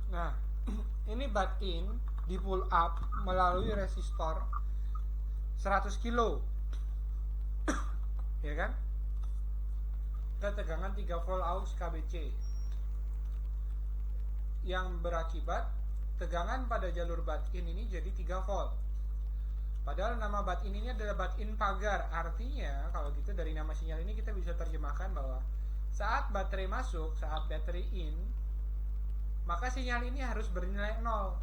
Nah, ini bat in di pull up melalui resistor 100 kilo. Ya kan? Ketegangan 3 volt aux KBC. Yang berakibat tegangan pada jalur bat in ini jadi 3 volt. Padahal nama bat in ini adalah bat in pagar. Artinya kalau gitu dari nama sinyal ini kita bisa terjemahkan bahwa saat baterai masuk, saat baterai in, maka sinyal ini harus bernilai 0.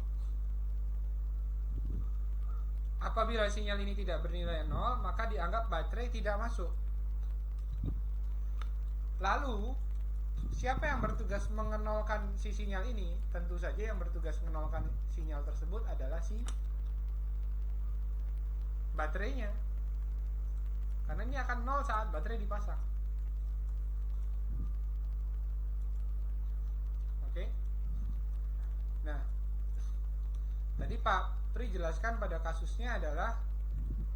Apabila sinyal ini tidak bernilai 0, maka dianggap baterai tidak masuk. Lalu, siapa yang bertugas mengenolkan si sinyal ini? Tentu saja yang bertugas mengenolkan sinyal tersebut adalah si baterainya. Karena ini akan 0 saat baterai dipasang. Oke? Nah, tadi Pak Pri jelaskan pada kasusnya adalah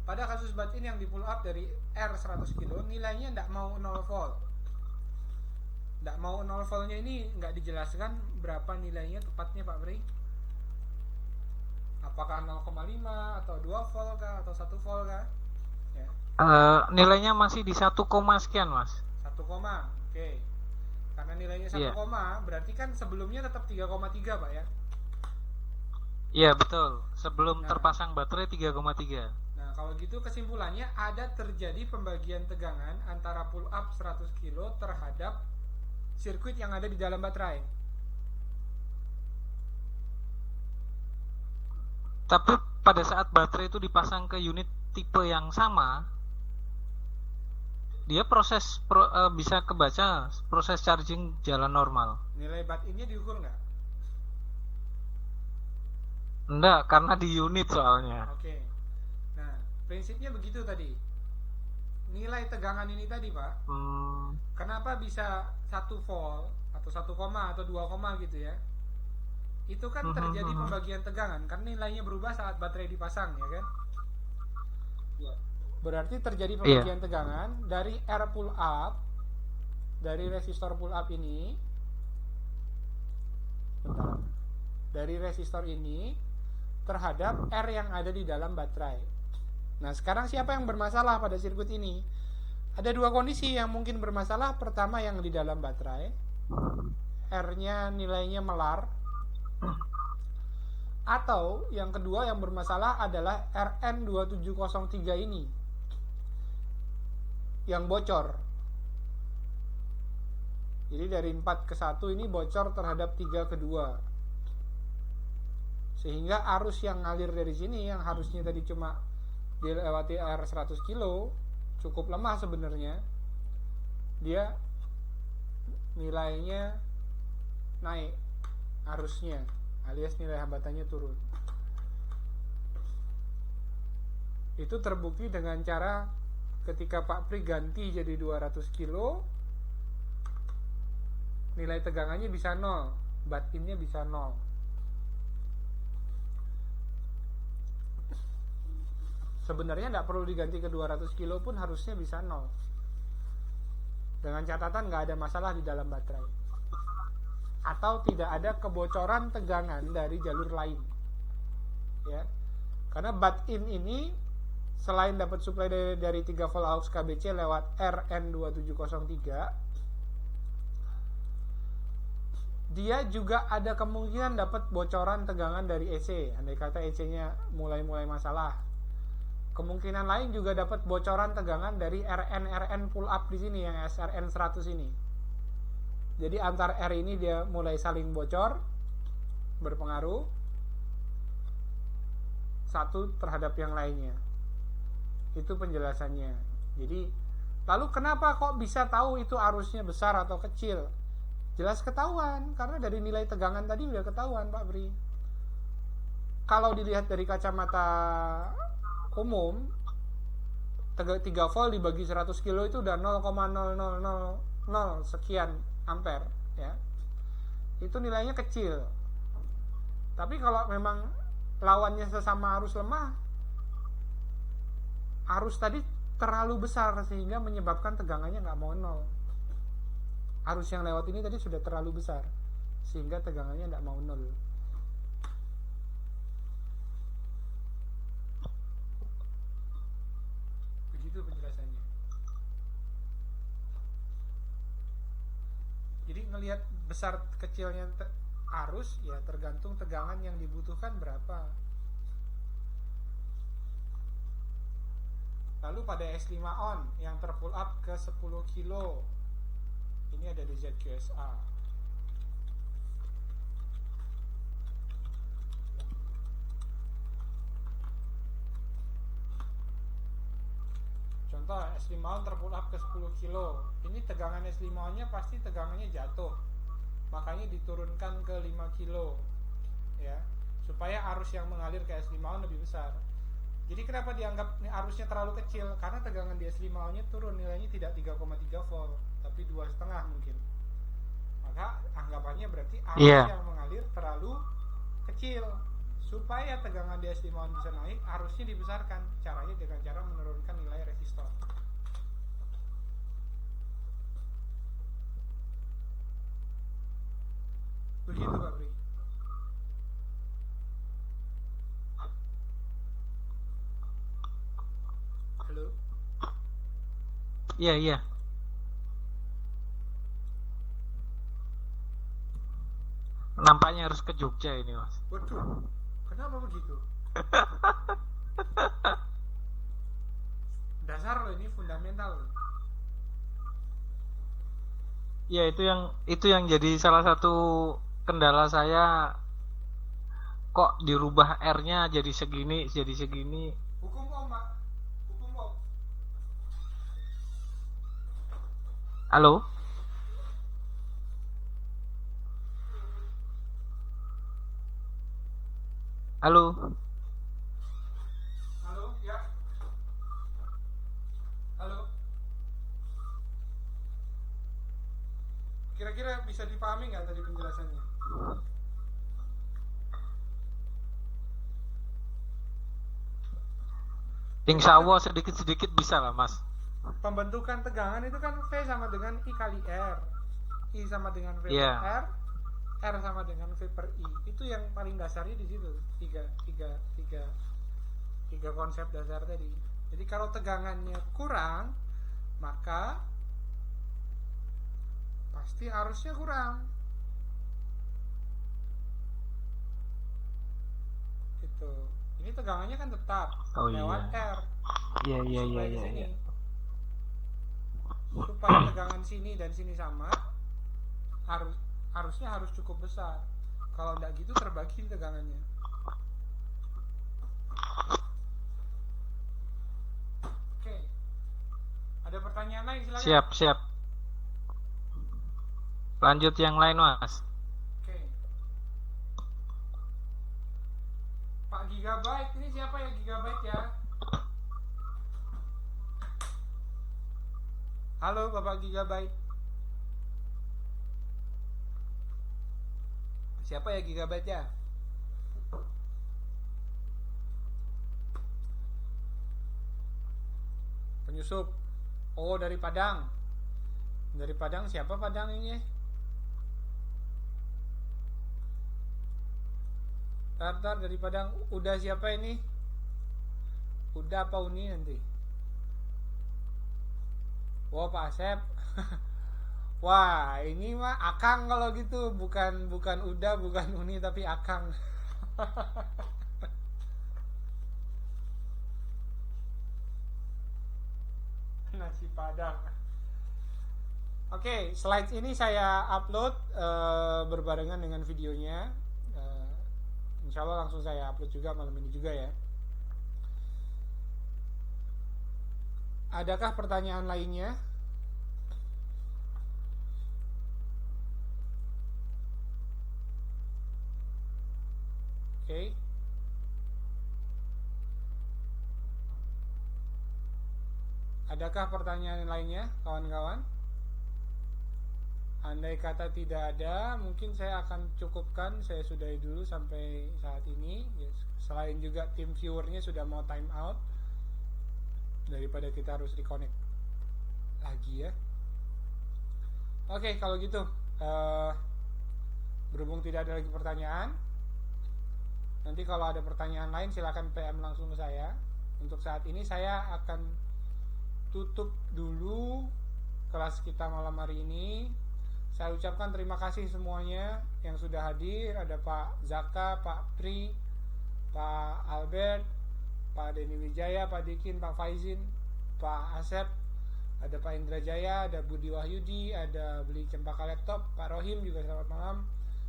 pada kasus bat in yang di pull up dari R 100 kilo nilainya tidak mau 0 volt. Tidak mau 0 voltnya ini nggak dijelaskan berapa nilainya tepatnya Pak Pri. Apakah 0,5 atau 2 volt kah atau 1 volt kah? Ya. Nilainya masih di 1, sekian Mas. 1, oke. Karena nilainya 1, berarti kan sebelumnya tetap 3,3 Pak ya. Iya betul. Sebelum terpasang baterai 3,3. Nah kalau gitu kesimpulannya ada terjadi pembagian tegangan antara pull up 100 kilo terhadap sirkuit yang ada di dalam baterai. Tapi pada saat baterai itu dipasang ke unit tipe yang sama, dia bisa kebaca proses charging jalan normal. Nilai bat in-nya diukur nggak? Enggak, karena di unit soalnya. Oke. Nah, prinsipnya begitu tadi. Nilai tegangan ini tadi, Pak. Kenapa bisa 1 volt atau 1, atau 2, gitu ya? Itu kan terjadi pembagian tegangan karena nilainya berubah saat baterai dipasang, ya kan? Berarti terjadi pembagian tegangan dari R pull up, dari resistor pull up ini. Bentar. Dari resistor ini terhadap R yang ada di dalam baterai. Nah, sekarang siapa yang bermasalah pada sirkuit ini? Ada 2 kondisi yang mungkin bermasalah. Pertama yang di dalam baterai, R-nya nilainya melar. Atau yang kedua yang bermasalah adalah RN2703 ini yang bocor. Jadi dari 4 ke 1 ini bocor terhadap 3 ke 2. Sehingga arus yang ngalir dari sini yang harusnya tadi cuma dilewati R 100 kilo cukup lemah sebenarnya. Dia nilainya naik arusnya, alias nilai hambatannya turun. Itu terbukti dengan cara ketika Pak Pri ganti jadi 200 kilo, nilai tegangannya bisa 0, bat in-nya bisa 0. Sebenarnya nggak perlu diganti ke 200 kilo pun harusnya bisa 0. Dengan catatan nggak ada masalah di dalam baterai. Atau tidak ada kebocoran tegangan dari jalur lain. Ya. Karena bat in ini selain dapat suplai dari 3 volt aux KBC lewat RN2703, dia juga ada kemungkinan dapat bocoran tegangan dari EC. Andai kata EC-nya mulai masalah. Kemungkinan lain juga dapat bocoran tegangan dari RN pull up di sini yang SRN 100 ini. Jadi antar R ini dia mulai saling bocor, berpengaruh satu terhadap yang lainnya. Itu penjelasannya. Jadi lalu kenapa kok bisa tahu itu arusnya besar atau kecil? Jelas ketahuan karena dari nilai tegangan tadi udah ketahuan Pak Bri. Kalau dilihat dari kacamata umum 3 volt dibagi 100 kilo itu udah 0,0000 sekian ampere ya. Itu nilainya kecil. Tapi kalau memang lawannya sesama arus lemah, arus tadi terlalu besar sehingga menyebabkan tegangannya nggak mau nol. Arus yang lewat ini tadi sudah terlalu besar sehingga tegangannya nggak mau nol. Begitu penjelasannya. Jadi ngelihat besar kecilnya arus ya tergantung tegangan yang dibutuhkan berapa. Lalu pada S5 on yang terpull up ke 10 kilo, ini ada di ZQSA. Contoh S5 on terpull up ke 10 kilo. Ini tegangan S5 on nya pasti tegangannya jatuh, makanya diturunkan ke 5 kilo ya, supaya arus yang mengalir ke S5 on lebih besar. Jadi kenapa dianggap arusnya terlalu kecil? Karena tegangan di S5 on nya turun, nilainya tidak 3,3 volt tapi 2,5 mungkin. Maka anggapannya berarti arus yang mengalir terlalu kecil. Supaya tegangan di S5 on bisa naik, arusnya dibesarkan. Caranya dengan cara menurunkan nilai resistor. Begitu Pak Bri. Halo? Iya. Nampaknya harus ke Jogja ini, Mas. Waduh, kenapa begitu? Dasar loh, ini fundamental loh. Ya, itu yang jadi salah satu kendala saya, kok dirubah R-nya jadi segini. Hukum Om, Pak. Hukum Om. Halo? Halo? Halo, ya. Halo. Kira-kira bisa dipahami nggak tadi penjelasannya? Insya Allah sedikit-sedikit bisa lah, Mas. Pembentukan tegangan itu kan V sama dengan I kali R. I sama dengan V per Iya. R sama dengan V per I. Itu yang paling dasarnya di situ. Tiga konsep dasar tadi. Jadi kalau tegangannya kurang, maka pasti arusnya kurang. Gitu. Ini tegangannya kan tetap lewat R. Iya. Supaya di sini. Supaya tegangan sini dan sini sama, arusnya harus cukup besar. Kalau enggak gitu terbagi tegangannya. Oke. Ada pertanyaan lain silakan. Siap. Lanjut yang lain, Mas. Oke. Pak Gigabyte, ini siapa ya Gigabyte ya? Halo Bapak Gigabyte. Siapa ya Gigabyte ya? Penyusup. Oh, dari Padang. Dari Padang, siapa Padang ini? Tar dari Padang. Udah siapa ini? Udah apa Uni nanti? Wah, Pak Asep. Wah, ini mah Akang kalau gitu, bukan Uda, bukan Uni tapi Akang. Nasi Padang. Oke, slides ini saya upload berbarengan dengan videonya. Insya Allah langsung saya upload juga malam ini juga ya. Adakah pertanyaan lainnya? Oke. Adakah pertanyaan lainnya, kawan-kawan? Andai kata tidak ada, mungkin saya akan cukupkan. Saya sudahi dulu sampai saat ini. Selain juga tim viewernya sudah mau time out, daripada kita harus reconnect lagi ya. Oke, kalau gitu berhubung tidak ada lagi pertanyaan, nanti kalau ada pertanyaan lain silakan PM langsung ke saya. Untuk saat ini saya akan tutup dulu kelas kita malam hari ini. Saya ucapkan terima kasih semuanya yang sudah hadir. Ada Pak Zaka, Pak Pri, Pak Albert, Pak Denny Wijaya, Pak Dikin, Pak Faizin, Pak Asep, ada Pak Indra Jaya, ada Budi Wahyudi, ada Beli Cempaka Laptop, Pak Rohim juga selamat malam.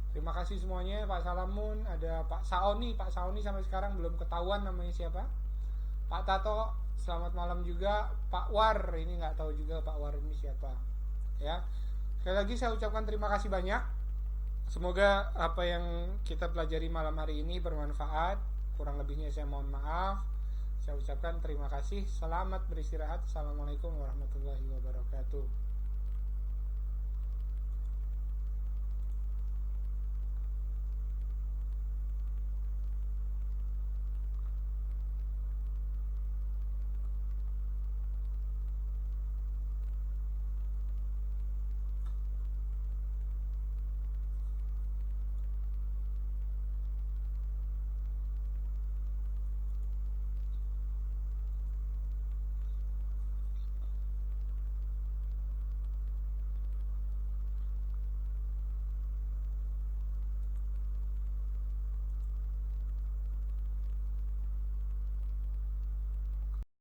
Terima kasih semuanya. Pak Salamun, ada Pak Saoni sampai sekarang belum ketahuan namanya siapa. Pak Tato, selamat malam juga. Pak War, ini nggak tahu juga Pak War ini siapa. Ya, sekali lagi saya ucapkan terima kasih banyak. Semoga apa yang kita pelajari malam hari ini bermanfaat. Kurang lebihnya saya mohon maaf. Saya ucapkan terima kasih. Selamat beristirahat. Assalamualaikum warahmatullahi wabarakatuh.